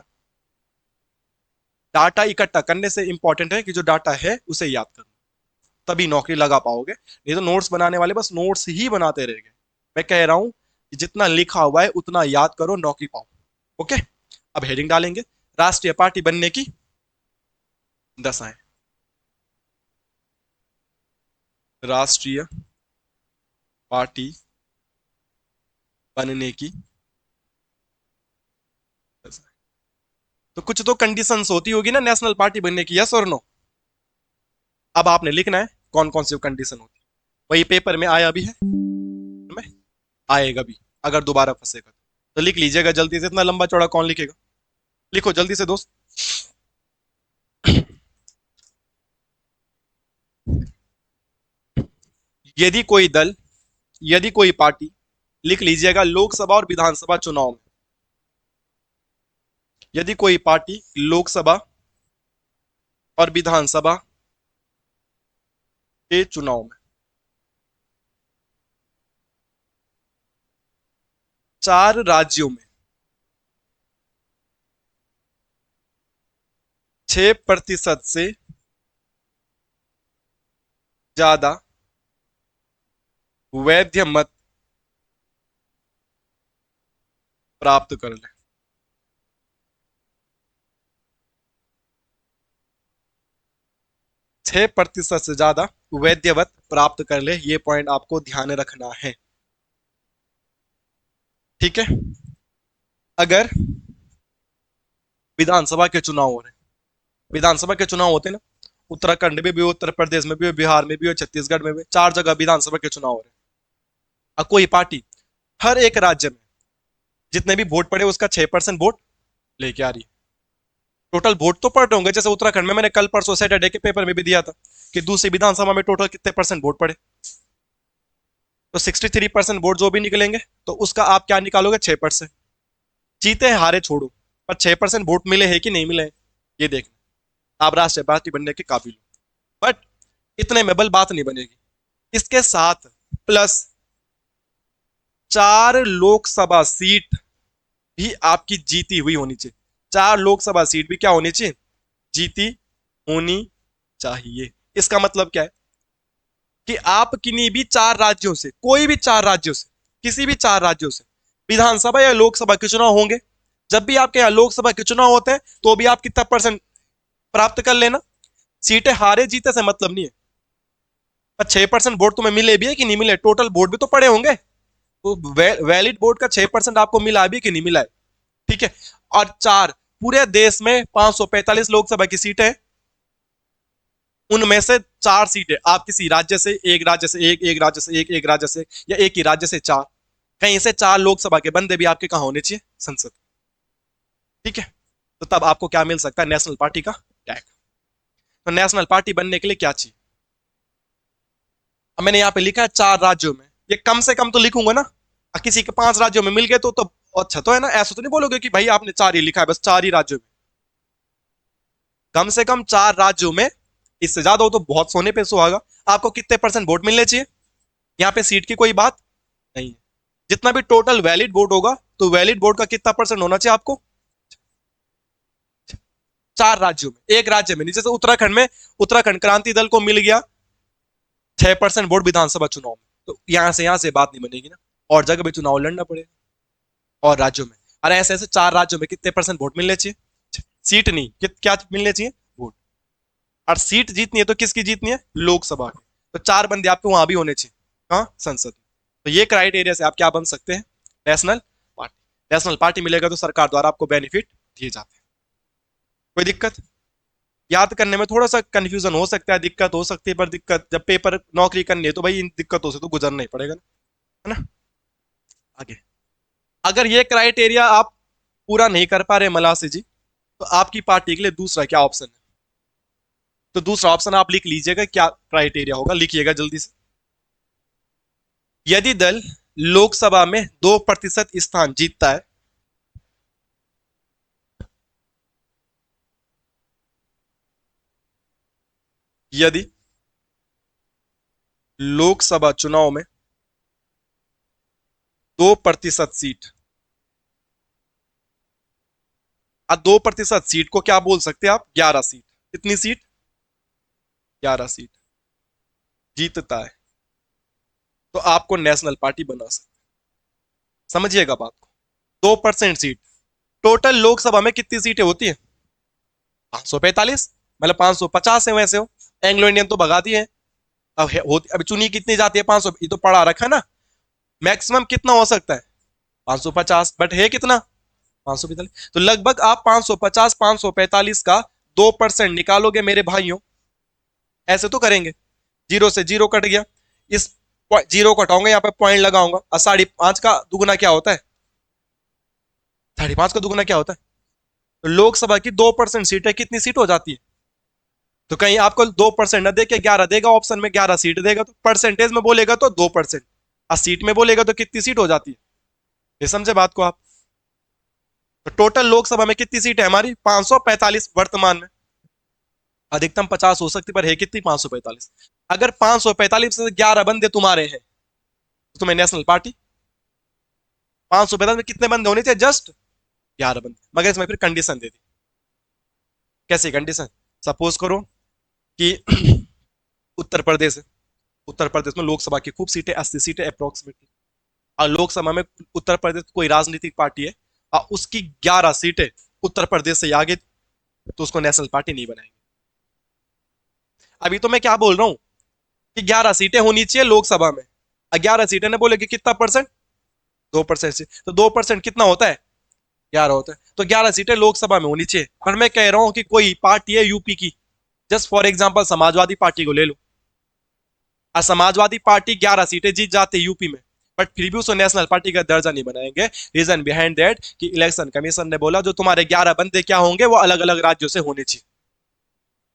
डाटा इकट्ठा करने से इंपॉर्टेंट है कि जो डाटा है उसे याद करना, तभी नौकरी लगा पाओगे, नहीं तो नोट्स बनाने वाले बस नोट्स ही बनाते रहेंगे। मैं कह रहा हूं कि जितना लिखा हुआ है उतना याद करो, नौकरी पाओ। ओके, अब हेडिंग डालेंगे, राष्ट्रीय पार्टी बनने की दशाएं। राष्ट्रीय पार्टी बनने की दशाएं। तो कुछ तो कंडीशंस होती होगी ना नेशनल पार्टी बनने की, यस और नो। अब आपने लिखना है कौन कौन सी कंडीशन होती है, वही पेपर में आया भी है, में आएगा भी, अगर दोबारा फंसेगा तो लिख लीजिएगा जल्दी से, इतना लंबा चौड़ा कौन लिखेगा, लिखो जल्दी से दोस्त। यदि कोई दल, यदि कोई पार्टी, लिख लीजिएगा लोकसभा और विधानसभा चुनाव में, यदि कोई पार्टी लोकसभा और विधानसभा के चुनाव में 4 राज्यों में 6% से ज्यादा वैध मत प्राप्त कर ले, 6% से ज्यादा वैध मत प्राप्त कर ले, ये पॉइंट आपको ध्यान रखना है। ठीक है, अगर विधानसभा के चुनाव हो रहे, विधानसभा के चुनाव होते हैं ना, उत्तराखंड में भी हो, उत्तर प्रदेश में भी हो, बिहार में भी हो, छत्तीसगढ़ में भी, 4 जगह विधानसभा के चुनाव हो रहे हैं। अब कोई पार्टी हर एक राज्य में जितने भी वोट पड़े उसका 6% वोट लेके आ रही है। टोटल वोट तो पड़ रहे होंगे, जैसे उत्तराखंड में मैंने कल परसों सैटरडे के पेपर में भी दिया था कि दूसरी विधानसभा में टोटल कितने परसेंट वोट पड़े, तो 63% वोट जो भी निकलेंगे तो उसका आप क्या निकालोगे, 6%। जीते हारे छोड़ो, पर 6% वोट मिले हैं कि नहीं मिले, ये देखना, आप राष्ट्रीय पार्टी बनने के काबिल हो। बट इतने में बल बात नहीं बनेगी, इसके साथ प्लस 4 लोकसभा सीट भी आपकी जीती हुई होनी चाहिए, 4 लोकसभा सीट भी क्या होनी चाहिए, जीती होनी चाहिए। इसका मतलब क्या है कि आप किन्हीं भी 4 राज्यों से, कोई भी 4 राज्यों से, किसी भी 4 राज्यों से विधानसभा या लोकसभा के चुनाव होंगे, जब भी आपके यहां लोकसभा के चुनाव होते हैं तो भी आप कितना परसेंट प्राप्त कर लेना, सीटें हारे जीते से मतलब नहीं है, पर 6% वोट तुम्हें मिले भी है कि नहीं मिले, टोटल वोट भी तो पड़े होंगे, तो वैलिड वोट का 6% आपको मिला भी कि नहीं मिला है। ठीक है, और 4 पूरे देश में 545 लोकसभा की सीटें, उनमें से 4 सीटें आप किसी राज्य से, एक राज्य से एक, एक राज्य से एक राज्य से, या एक ही राज्य से 4, कहीं से 4 लोकसभा के बंदे भी आपके कहां होने चाहिए, संसद। ठीक है, तो तब आपको क्या मिल सकता है, नेशनल पार्टी का टैग। तो नेशनल पार्टी बनने के लिए क्या चाहिए, अब मैंने यहां पे लिखा है 4 राज्यों में, ये कम से कम तो लिखूंगा ना, किसी के 5 राज्यों में मिल गए तो अच्छा तो है ना, ऐसा तो नहीं बोलोगे कि भाई आपने 4 ही लिखा है, बस 4 ही राज्यों में, कम से कम 4 राज्यों में, इससे ज्यादा हो तो बहुत सोने पे सुहागा। आपको कितने परसेंट वोट मिलने चाहिए, यहाँ पे सीट की कोई बात नहीं है, जितना भी टोटल वैलिड वोट होगा तो वैलिड वोट का कितना परसेंट होना चाहिए आपको, 4 राज्यों में, एक राज्य में नहीं, जैसे उत्तराखंड में उत्तराखंड क्रांति दल को मिल गया 6% वोट विधानसभा चुनाव में, तो यहां से बात नहीं बनेगी ना, और जगह भी चुनाव लड़ना पड़ेगा, और राज्यों में, अरे ऐसे ऐसे 4 राज्यों में कितने परसेंट वोट मिलने चाहिए, सीट नहीं, क्या मिलने चाहिए, वोट। और सीट जीतनी है तो किसकी जीतनी है, लोकसभा की, तो 4 बंदे आपको वहां भी होने चाहिए, हाँ संसद। तो ये क्राइटेरिया से आप क्या बन सकते हैं, नेशनल पार्टी। नेशनल पार्टी मिलेगा तो सरकार द्वारा आपको बेनिफिट दिए जाते हैं। कोई दिक्कत, याद करने में थोड़ा सा कंफ्यूजन हो सकता है, दिक्कत हो सकती है, पर दिक्कत जब पेपर नौकरी करनी है तो भाई इन दिक्कतों से तो गुजरना ही पड़ेगा ना, है ना। आगे, अगर ये क्राइटेरिया आप पूरा नहीं कर पा रहे मलासी जी, तो आपकी पार्टी के लिए दूसरा क्या ऑप्शन है, तो दूसरा ऑप्शन आप लिख लीजिएगा, क्या क्राइटेरिया होगा, लिखिएगा जल्दी से। यदि दल लोकसभा में 2% स्थान जीतता है, यदि लोकसभा चुनाव में 2% सीट, अब 2% सीट को क्या बोल सकते हैं आप? 11 सीट। कितनी सीट? 11 सीट जीतता है तो आपको नेशनल पार्टी बना सकते। समझिएगा बात को। 2% सीट, टोटल लोकसभा में कितनी सीटें होती है? 545, मतलब 550 है वैसे हो। एंग्लो इंडियन तो भगा दिए हैं। अब होती, अब चुनी कितनी जाती है? 500, ये तो पढ़ा रखा ना। मैक्सिमम कितना हो सकता है? 550, बट है कितना? 545। तो लगभग आप 550 545 का 2% निकालोगे मेरे भाइयों। ऐसे तो करेंगे। जीरो से जीरो कट गया, इस जीरो कटाऊंगा, यहाँ पे पॉइंट लगाऊंगा। और 5.5 का दुगुना क्या होता है? 5.5 का दुगुना क्या होता है? तो लोकसभा की 2% सीट है, कितनी सीट हो जाती है? तो कहीं आपको 2% न दे के 11 देगा, ऑप्शन में 11 सीट देगा। तो परसेंटेज में बोलेगा तो 2%, और सीट में बोलेगा तो कितनी सीट हो जाती है? ये समझे बात को आप? तो टोटल लोकसभा में कितनी सीट है हमारी? 545 वर्तमान में। अधिकतम 50 हो सकती, पर है कितनी? 545। अगर 545 से 11 बंदे तुम्हारे हैं तो तुम्हें नेशनल पार्टी। 545 में कितने बंदे होने चाहिए? जस्ट 11 बंदे। मगर इसमें फिर कंडीशन दे दी। कैसी कंडीशन? सपोज करो कि उत्तर प्रदेश है। उत्तर प्रदेश में लोकसभा की खूब सीटें, 80 सीटें अप्रोक्सीमेटली। और लोकसभा में उत्तर प्रदेश कोई राजनीतिक पार्टी है और उसकी 11 सीटें उत्तर प्रदेश से आगे, तो उसको नेशनल पार्टी नहीं बनाएंगे। अभी तो मैं क्या बोल रहा हूं कि 11 सीटें होनी चाहिए लोकसभा में। 11 सीटें ने बोले कि कितना परसेंट? 2% से। तो 2% कितना होता है? 11 होता है। तो 11 सीटें लोकसभा में होनी चाहिए। पर मैं कह रहा हूं कि कोई पार्टी है यूपी की, just for example Samajwadi party को ले लो। समाजवादी पार्टी 11 सीटें जीत जाती है यूपी में, बट फिर भी उसको नेशनल पार्टी का दर्जा नहीं बनाएंगे। रीजन बिहाइंड दैट कि इलेक्शन कमीशन ने बोला जो तुम्हारे 11 बंदे क्या होंगे वो अलग अलग राज्यों से होने चाहिए।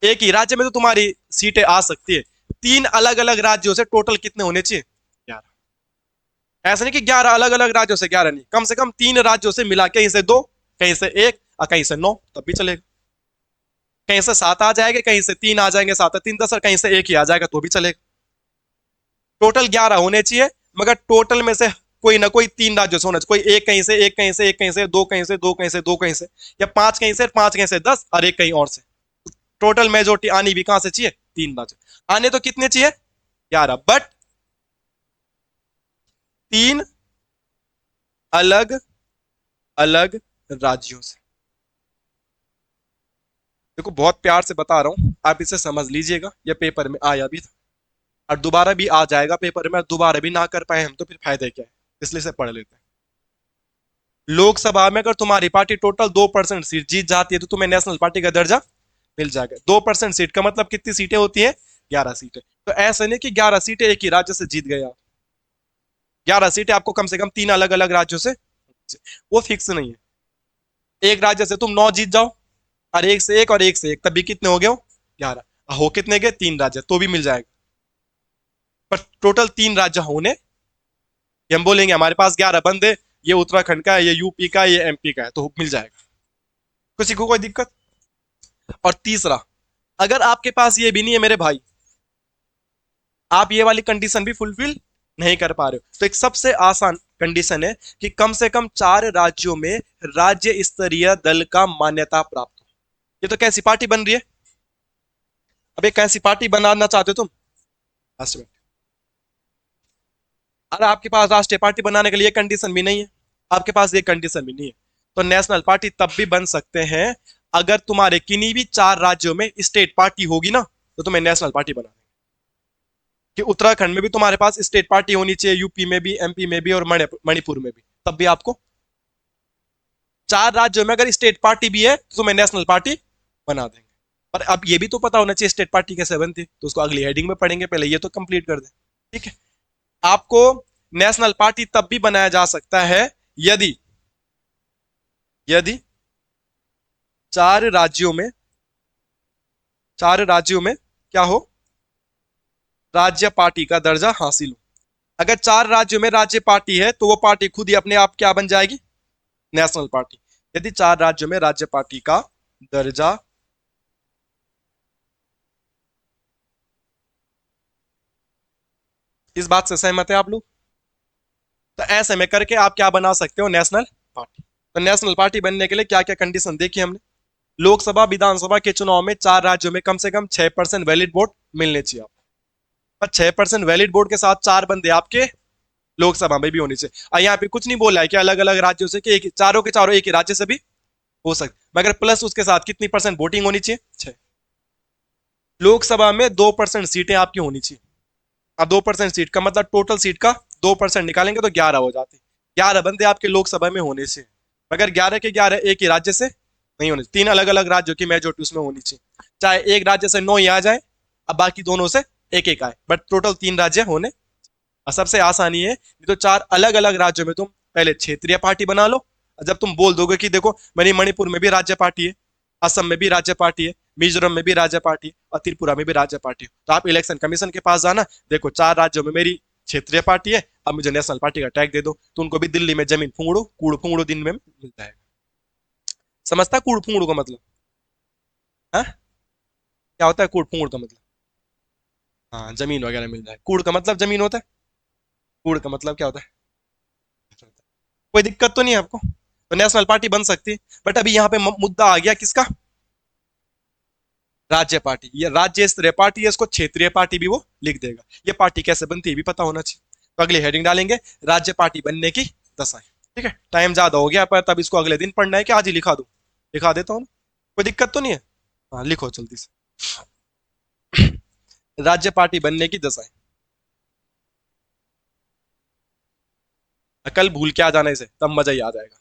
एक ही राज्य में तो तुम्हारी सीटें आ सकती है, 3 अलग अलग राज्यों से टोटल कितने होने चाहिए? 11। ऐसा नहीं कि 11 अलग अलग राज्यों से 11 नहीं, कम से कम 3 राज्यों से मिला, कहीं से 2, कहीं से 1 और कहीं से 9, तब भी चलेगा। कहीं से 7 आ जाएंगे, कहीं से 3 आ जाएंगे, 7 3 10, और कहीं से 1 ही आ जाएगा तो भी चलेगा। टोटल 11 होने चाहिए, मगर टोटल में से कोई ना कोई 3 राज्यों से होना चाहिए। कोई एक कहीं से, एक कहीं से, एक कहीं से, दो कहीं से, दो कहीं से, दो कहीं से, या 5 कहीं से, 5 कहीं से 10, और एक कहीं और से। टोटल मेजोरिटी आनी भी कहां से चाहिए? 3 राज्य। आने तो कितने चाहिए? 11, बट 3 अलग अलग राज्यों से। देखो बहुत प्यार से बता रहा हूं, आप इसे समझ लीजिएगा। ये पेपर में आया भी था और दोबारा भी आ जाएगा पेपर में। दोबारा भी ना कर पाए हम तो फिर फायदा क्या है, इसलिए से पढ़ लेते हैं। लोकसभा में अगर तुम्हारी पार्टी टोटल 2% सीट जीत जाती है तो तुम्हें नेशनल पार्टी का दर्जा मिल जाएगा। 2% सीट का मतलब कितनी सीटें होती है? 11 सीटें। तो ऐसा नहीं कि 11 सीटें एक ही राज्य से जीत गए आप। 11 सीटें आपको कम से कम 3 अलग अलग राज्यों से, वो फिक्स नहीं है। एक राज्य से तुम 9 जीत जाओ, और एक से एक और एक से एक, तब भी कितने हो गए? 11। हो कितने गए? 3 राज्य, तो भी मिल जाएगा। पर टोटल 3 राज्य होने, हम बोलेंगे हमारे पास 11 बंदे, ये उत्तराखंड का है, ये यूपी का है, ये एमपी का है, तो मिल जाएगा, किसी को कोई दिक्कत। और तीसरा, अगर आपके पास ये भी नहीं है मेरे भाई, आप ये वाली कंडीशन भी फुलफिल नहीं कर पा रहे हो, तो एक सबसे आसान कंडीशन है कि कम से कम 4 राज्यों में राज्य स्तरीय दल का मान्यता प्राप्त हो। ये तो कैसी पार्टी बन रही है? अब एक कैसी पार्टी बनाना चाहते हो तुम? लास्ट में, अरे आपके पास राष्ट्रीय पार्टी बनाने के लिए कंडीशन भी नहीं है, आपके पास ये कंडीशन भी नहीं है, तो नेशनल पार्टी तब भी बन सकते हैं अगर तुम्हारे किन्हीं भी 4 राज्यों में स्टेट पार्टी होगी ना, तो तुम्हें नेशनल पार्टी बना देंगे। कि उत्तराखंड में भी तुम्हारे पास स्टेट पार्टी होनी चाहिए, यूपी में भी, एमपी में भी, और मणिपुर में भी, तब भी आपको 4 राज्यों में अगर स्टेट पार्टी भी है तो तुम्हें नेशनल पार्टी बना देंगे। पर अब ये भी तो पता होना चाहिए स्टेट पार्टी कैसे बनती है, तो उसको अगली हेडिंग में पढ़ेंगे, पहले ये तो कंप्लीट कर दें। ठीक है। आपको नेशनल पार्टी तब भी बनाया जा सकता है यदि यदि चार राज्यों में 4 राज्यों में क्या हो? राज्य पार्टी का दर्जा हासिल हो। अगर 4 राज्यों में राज्य पार्टी है तो वो पार्टी खुद ही अपने आप क्या बन जाएगी? National party. यदि 4 राज्यों में राज्य पार्टी का दर्जा इस बात से सहमत है आप लोग? तो ऐसे में करके आप क्या बना सकते हो, नेशनल पार्टी। तो नेशनल पार्टी बनने के लिए क्या क्या कंडीशन देखी हमने। लोकसभा विधानसभा के चुनाव में 4 राज्यों में कम से कम 6% वैलिड वोट मिलने चाहिए आपको। पर 6% वैलिड वोट के साथ 4 बंदे आपके लोकसभा में भी होने चाहिए। और यहाँ पे कुछ नहीं बोला है कि अलग अलग राज्यों से, कि एक चारों के चारों एक ही राज्य से भी हो सकते, मगर प्लस उसके साथ कितनी परसेंट वोटिंग होनी चाहिए, 6। लोकसभा में 2% सीटें आपकी होनी चाहिए। अब 2% सीट का मतलब टोटल सीट का 2% निकालेंगे तो 11 हो जाते। 11 बंदे आपके लोकसभा में होने से, मगर 11 के 11 एक ही राज्य से नहीं होने, 3 अलग अलग राज्यों की मेजोरिटी उसमें होनी चाहिए। चाहे एक राज्य से 9 ही आ जाए, अब बाकी दोनों से एक एक आए, बट टोटल 3 राज्य होने। और सबसे आसानी है, तो 4 अलग अलग राज्यों में तुम पहले क्षेत्रीय पार्टी बना लो। जब तुम बोल दोगे कि देखो मेरी मणिपुर में भी राज्य पार्टी है, असम में भी राज्य पार्टी है, मिजोरम में भी राज्य पार्टी है, और त्रिपुरा में भी राज्य पार्टी है, तो आप इलेक्शन कमीशन के पास जाना, देखो 4 राज्यों में मेरी क्षेत्रीय पार्टी है, अब मुझे नेशनल पार्टी का टैग दे दो, तो उनको भी दिल्ली में जमीन फूंगड़ो कूड़ फूंगड़ो दिन में मिलता है। समझता कूड़ फूंगड़ो का मतलब? हाँ, क्या होता है कूड़ फूंगड़ का मतलब? हाँ, जमीन वगैरह मिल जाए। कूड़ का मतलब जमीन होता है, कूड़ का मतलब क्या होता है? कोई दिक्कत तो नहीं है आपको? तो नेशनल पार्टी बन सकती है। बट अभी यहाँ पे मुद्दा आ गया किसका, राज्य पार्टी। ये राज्य स्तरीय पार्टी है, इसको क्षेत्रीय पार्टी भी वो लिख देगा। ये पार्टी कैसे बनती है भी पता होना चाहिए। तो अगली हेडिंग डालेंगे, राज्य पार्टी बनने की दशाएं। ठीक है, टाइम ज्यादा हो गया पर तब इसको अगले दिन पढ़ना है कि आज ही लिखा दो? लिखा देता हूँ ना, कोई दिक्कत तो नहीं है? हाँ लिखो जल्दी से। राज्य पार्टी बनने की दशाएं। कल भूल के आ जाने से तब मजा ही आ जाएगा।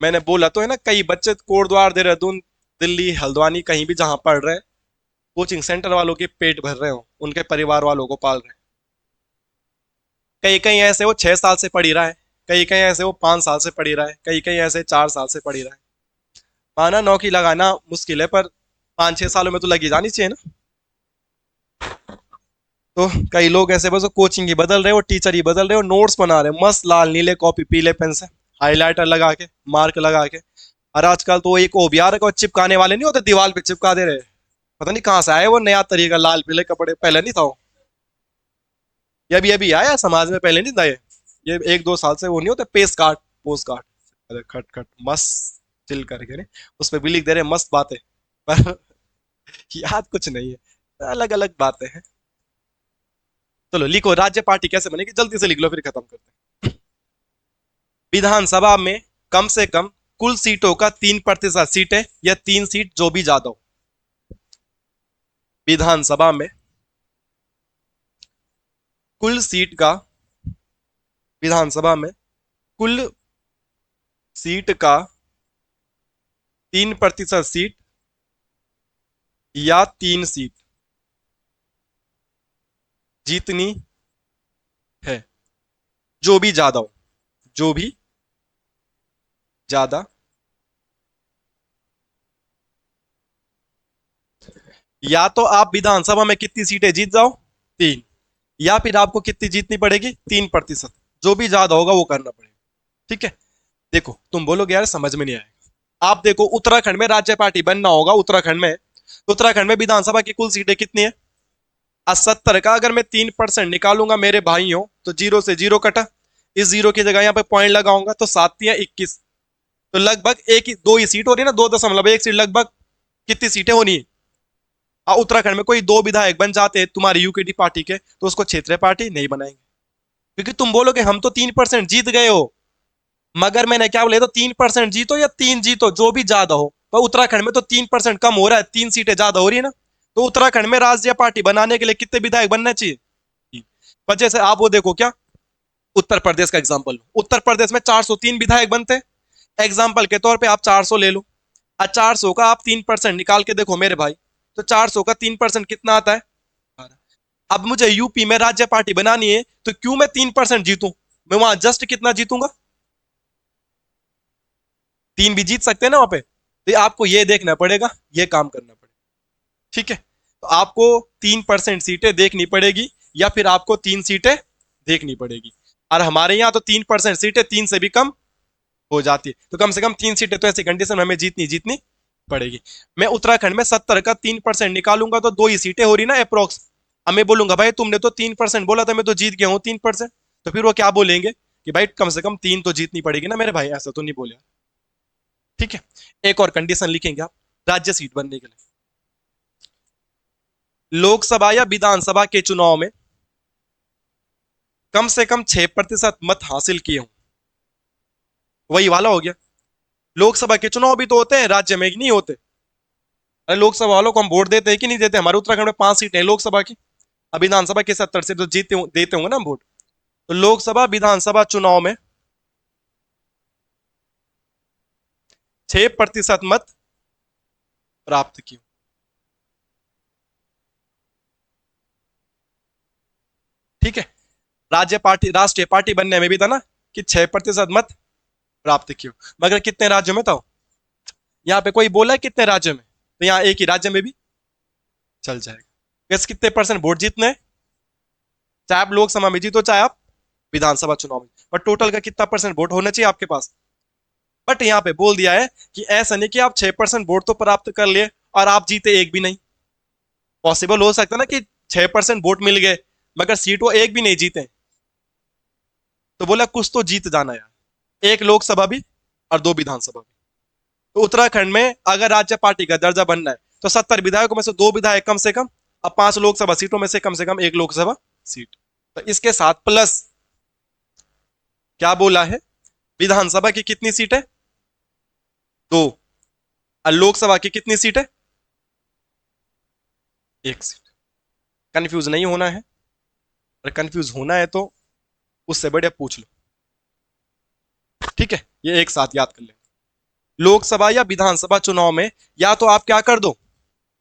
मैंने बोला तो है ना, कई बच्चे कोटद्वार, देहरादून, दिल्ली, हल्द्वानी कहीं भी जहां पढ़ रहे हैं, कोचिंग सेंटर वालों के पेट भर रहे हो, उनके परिवार वालों को पाल रहे हैं। कहीं कहीं ऐसे वो 6 साल से पढ़ी रहा है, कहीं कहीं ऐसे वो 5 साल से पढ़ी रहा है, कहीं कहीं ऐसे 4 साल से पढ़ी रहा है। माना नौकरी लगाना मुश्किल है, पर 5-6 सालों में तो लगी जानी चाहिए ना। तो कई लोग ऐसे बस कोचिंग ही बदल रहे हो, टीचर ही बदल रहे हो, नोट्स बना रहे हो मस्त लाल नीले कॉपी पीले पेन से, हाईलाइटर लगा के, मार्क लगा के। और आजकल तो एक ओ बी आर को चिपकाने वाले नहीं होते, दीवार पे चिपका दे रहे। पता नहीं कहाँ से आया वो नया तरीका, लाल पीले कपड़े, पहले नहीं था वो। ये अभी अभी आया समाज में, पहले नहीं था ये 1-2 साल से वो नहीं होता पेस्ट कार्ड, पोस्ट कार्ड, अरे खट खट मस्त चिल करके ने उस पर भी लिख दे रहे मस्त बातें, पर याद कुछ नहीं है, अलग अलग बातें हैं। चलो लिखो, राज्य पार्टी कैसे बनेगी, जल्दी से लिख लो फिर खत्म करते हैं। विधानसभा में कम से कम कुल सीटों का 3% सीटें, या 3 सीट जो भी ज्यादा हो। विधानसभा में कुल सीट का, विधानसभा में कुल सीट का 3% सीट, या 3 सीट जीतनी है, जो भी ज्यादा हो, जो भी ज्यादा। या तो आप विधानसभा में कितनी सीटें जीत जाओ, 3, या फिर आपको कितनी जीतनी पड़ेगी, 3%। जो भी ज्यादा होगा वो करना पड़ेगा। ठीक है, देखो तुम बोलोगे यार समझ में नहीं आएगा। आप देखो उत्तराखंड में राज्य पार्टी बनना होगा, उत्तराखंड में, उत्तराखंड में विधानसभा की कुल सीटें कितनी है, 70 का अगर मैं 3% निकालूंगा मेरे भाइयों, तो जीरो से जीरो कटा, इस जीरो की जगह यहाँ पे पॉइंट लगाऊंगा तो 7 या 21, तो लगभग एक ही दो ही सीट हो रही है ना, 2.1 सीट, लगभग कितनी सीटें होनी है। उत्तराखंड में कोई 2 विधायक बन जाते हैं तुम्हारी यूकेडी पार्टी के, तो उसको क्षेत्रीय पार्टी नहीं बनाएंगे, क्योंकि तुम बोलोगे हम तो 3% जीत गए हो। मगर मैंने क्या बोला, तो 3% जीतो या 3 जीतो जो भी ज्यादा हो, पर उत्तराखंड में तो 3% कम हो रहा है, 3 सीटें ज्यादा हो रही है ना। तो उत्तराखंड में राज्य पार्टी बनाने के लिए कितने विधायक बनना चाहिए? पर जैसे आप वो देखो क्या, उत्तर प्रदेश का एग्जाम्पल, उत्तर प्रदेश में 403 विधायक बनते हैं, एग्जाम्पल के तौर पर आप 400 ले लो। 400 का आप 3% निकाल के देखो मेरे भाई, तो 400 का 3% कितना आता है? अब मुझे यूपी में राज्य पार्टी बनानी है, तो क्यों मैं 3% जीतूं, मैं वहां जस्ट कितना जीतूंगा, 3 भी जीत सकते हैं ना वहां पे। तो आपको ये देखना पड़ेगा, ये काम करना पड़ेगा। ठीक है, तो आपको 3% सीटें देखनी पड़ेगी, या फिर आपको 3 सीटें देखनी पड़ेगी। और हमारे यहाँ तो 3% सीटें 3 से भी कम हो जाती है, तो कम से कम 3 सीटें तो ऐसी कंडीशन में हमें जीतनी जीतनी पड़ेगी। मैं उत्तराखंड में 70 का 3% निकालूंगा तो दो ही सीटें हो रही ना अप्रोक्स। अब मैं बोलूंगा भाई तुमने तो 3% बोला था, मैं तो जीत गया हूँ 3%। तो फिर वो क्या बोलेंगे कि भाई कम से कम तीन तो जीतनी पड़ेगी ना मेरे भाई, ऐसा तो नहीं बोले। ठीक है, एक और कंडीशन लिखेंगे आप राज्य सीट बनने के लिए। लोकसभा या विधानसभा के चुनाव में कम से कम 6% मत हासिल किए हों। वही वाला हो गया। लोकसभा के चुनाव भी तो होते हैं, राज्य में नहीं होते। अरे लोकसभा वालों को हम वोट देते हैं कि नहीं देते? हमारे उत्तराखंड में 5 सीटें हैं लोकसभा की। अब विधानसभा के 70 से तो जीते देते होंगे ना हम वोट। तो लोकसभा विधानसभा चुनाव में 6% मत प्राप्त किए। ठीक है, राज्य पार्टी राष्ट्रीय पार्टी बनने में भी था ना कि 6% मत प्राप्त किए। मगर कितने राज्यों में था? यहाँ पे कोई बोला है कितने राज्यों में? तो यहाँ एक ही राज्य में भी चल जाएगा। कैसे कितने परसेंट वोट जीतने हैं? चाहे आप लोकसभा में जीतो चाहे आप विधानसभा चुनाव में, पर टोटल का कितना परसेंट वोट होना चाहिए आपके पास। बट यहाँ पे बोल दिया है कि ऐसा नहीं कि आप 6% वोट तो प्राप्त कर लिए और आप जीते एक भी नहीं। पॉसिबल हो सकता है ना कि 6% वोट मिल गए मगर सीट वो एक भी नहीं जीते। तो बोला कुछ तो जीत जाना यार, एक लोकसभा भी और दो विधानसभा भी। तो उत्तराखंड में अगर राज्य पार्टी का दर्जा बनना है तो 70 विधायकों में से दो विधायक कम से कम, अब 5 लोकसभा सीटों में से कम एक लोकसभा सीट। तो इसके साथ प्लस क्या बोला है, विधानसभा की कितनी सीट है? दो। और लोकसभा की कितनी सीट है? एक सीट। कंफ्यूज नहीं होना है, और कंफ्यूज होना है तो उससे बढ़िया पूछ लो। ठीक है, ये एक साथ याद कर ले। लोकसभा या विधानसभा चुनाव में या तो आप क्या कर दो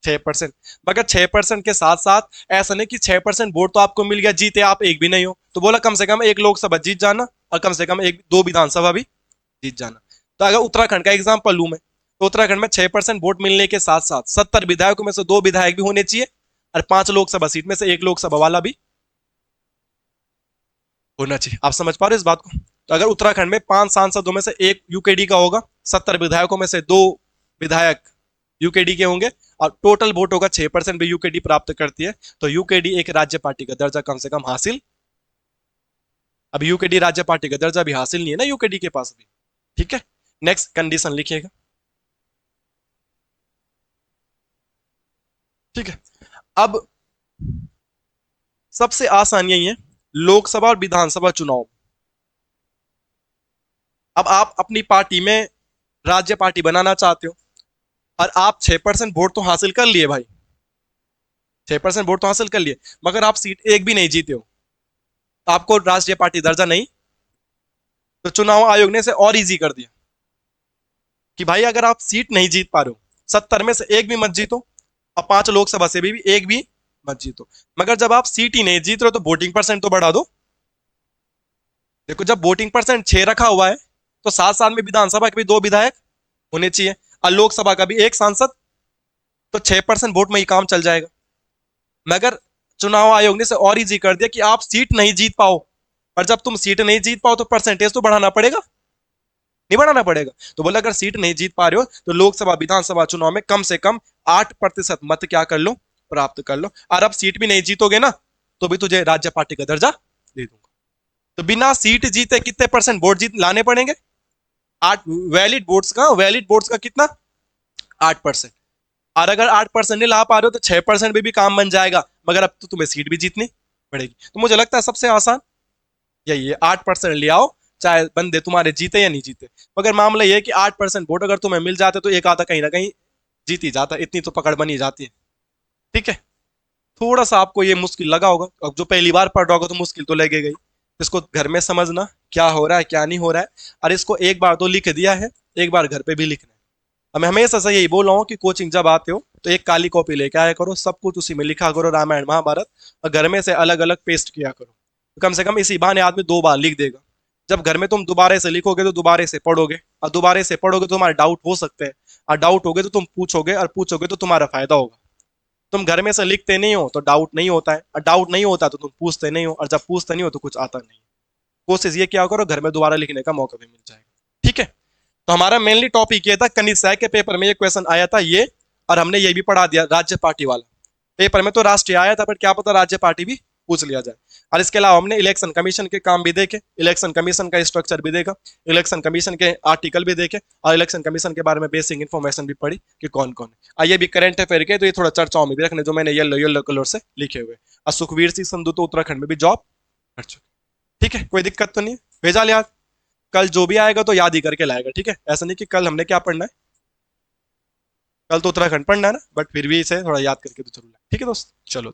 6%, मगर 6% के साथ साथ ऐसा नहीं कि 6% वोट तो आपको मिल गया, जीते आप एक भी नहीं हो। तो बोला कम से कम एक लोकसभा जीत जाना और कम से कम एक दो विधानसभा भी जीत जाना। तो अगर उत्तराखंड का एग्जाम्पल लू मैं, तो उत्तराखंड में 6% वोट मिलने के साथ साथ 70 विधायकों में से दो विधायक भी होने चाहिए और 5 लोकसभा सीट में से एक लोकसभा वाला भी होना चाहिए। आप समझ पा रहे हो इस बात को? तो अगर उत्तराखंड में 5 सांसदों में से एक यूकेडी का होगा, 70 विधायकों में से दो विधायक यूकेडी के होंगे और टोटल वोटों का 6% भी यूकेडी प्राप्त करती है, तो यूकेडी एक राज्य पार्टी का दर्जा कम से कम हासिल। अब यूकेडी राज्य पार्टी का दर्जा भी हासिल नहीं है ना यूकेडी के पास भी। ठीक है, नेक्स्ट कंडीशन लिखिएगा। ठीक है, अब सबसे आसान यही है, लोकसभा और विधानसभा चुनाव। अब आप अपनी पार्टी में राज्य पार्टी बनाना चाहते हो और आप 6% वोट तो हासिल कर लिए भाई, 6% वोट तो हासिल कर लिए, मगर आप सीट एक भी नहीं जीते हो, तो आपको राष्ट्रीय पार्टी दर्जा नहीं। तो चुनाव आयोग ने इसे और इजी कर दिया कि भाई अगर आप सीट नहीं जीत पा रहे हो, 70 में से एक भी मत जीतो और 5 लोकसभा से भी एक भी मत जीतो, मगर जब आप सीट ही नहीं जीत रहे हो तो वोटिंग परसेंट तो बढ़ा दो। देखो जब वोटिंग परसेंट 6 रखा हुआ है तो साथ साथ में विधानसभा के भी दो विधायक होने चाहिए और लोकसभा का भी एक सांसद, तो 6% वोट में ही काम चल जाएगा। मगर चुनाव आयोग ने इसे और इजी कर दिया कि आप सीट नहीं जीत पाओ, और जब तुम सीट नहीं जीत पाओ तो परसेंटेज तो बढ़ाना पड़ेगा, नहीं बढ़ाना पड़ेगा। तो बोला अगर सीट नहीं जीत पा रहे हो तो लोकसभा विधानसभा चुनाव में कम से कम 8% मत क्या कर लो, प्राप्त कर लो। और अब सीट भी नहीं जीतोगे ना तो भी तुझे राज्य पार्टी का दर्जा दे दूंगा। तो बिना सीट जीते कितने परसेंट वोट जीत लाने पड़ेंगे? 8 वैलिड वोट्स का, वैलिड वोट्स का कितना? 8%। और अगर 8% नहीं ला पा रहे हो तो 6% में भी काम बन जाएगा, मगर अब तो तुम्हें सीट भी जीतनी पड़ेगी। तो मुझे लगता है सबसे आसान यही है, 8% ले आओ, चाहे बंदे तुम्हारे जीते या नहीं जीते। मगर मामला यह है कि 8% वोट अगर तुम्हें मिल जाते तो एक आधा कहीं ना कहीं जीत ही जाता, इतनी तो पकड़ बनी जाती है। ठीक है, थोड़ा सा आपको ये मुश्किल लगा होगा, अब जो पहली बार पढ़ रहा होगा तो मुश्किल तो लगेगा ही। इसको घर में समझना क्या हो रहा है क्या नहीं हो रहा है, और इसको एक बार तो लिख दिया है, एक बार घर पे भी लिखना है। अब मैं हमेशा से यही बोल रहा हूँ कि कोचिंग जब आते हो तो एक काली कॉपी लेके आया करो, सब कुछ उसी में लिखा करो, रामायण महाभारत, और घर में से अलग अलग पेस्ट किया करो। तो कम से कम इसी बहाने आदमी 2 बार लिख देगा। जब घर में तुम दोबारा से लिखोगे तो दोबारा से पढ़ोगे, और दोबारा से पढ़ोगे तो तुम्हारे डाउट हो सकते हैं, और डाउट हो गए तो तुम पूछोगे, और पूछोगे तो तुम्हारा फायदा होगा। तुम घर में से लिखते नहीं हो तो डाउट नहीं होता है, और डाउट नहीं होता तो तुम पूछते नहीं हो, और जब पूछते नहीं हो तो कुछ आता नहीं। कोशिश ये क्या करो घर में दोबारा लिखने का मौका भी मिल जाएगा। ठीक है, तो हमारा मेनली टॉपिक ये था, कनिष्ठ के पेपर में ये क्वेश्चन आया था ये, और हमने ये भी पढ़ा दिया राज्य पार्टी वाला। पेपर में तो राष्ट्रीय आया था, पर क्या पता राज्य पार्टी भी पूछ लिया जाए। और इसके अलावा हमने इलेक्शन कमीशन के काम भी देखे, इलेक्शन कमीशन का स्ट्रक्चर भी देखा, इलेक्शन कमीशन के आर्टिकल भी देखे, और इलेक्शन कमीशन के बारे में बेसिक इन्फॉर्मेशन भी पढ़ी कि कौन कौन है। और ये भी करंट अफेयर के, तो ये थोड़ा चर्चाओं में भी रखने, जो मैंने येलो येलो कलर से लिखे हुए। और सुखवीर सिंह संधू तो उत्तराखंड में भी जॉब कर चुके। ठीक है, कोई दिक्कत तो नहीं है, भेजा लिया। कल जो भी आएगा तो याद ही करके लाएगा, ठीक है। ऐसा नहीं कि कल हमने क्या पढ़ना है, कल तो उत्तराखंड पढ़ना है ना, बट फिर भी इसे थोड़ा याद करके तो जरूर लाए, ठीक है दोस्त। चलो।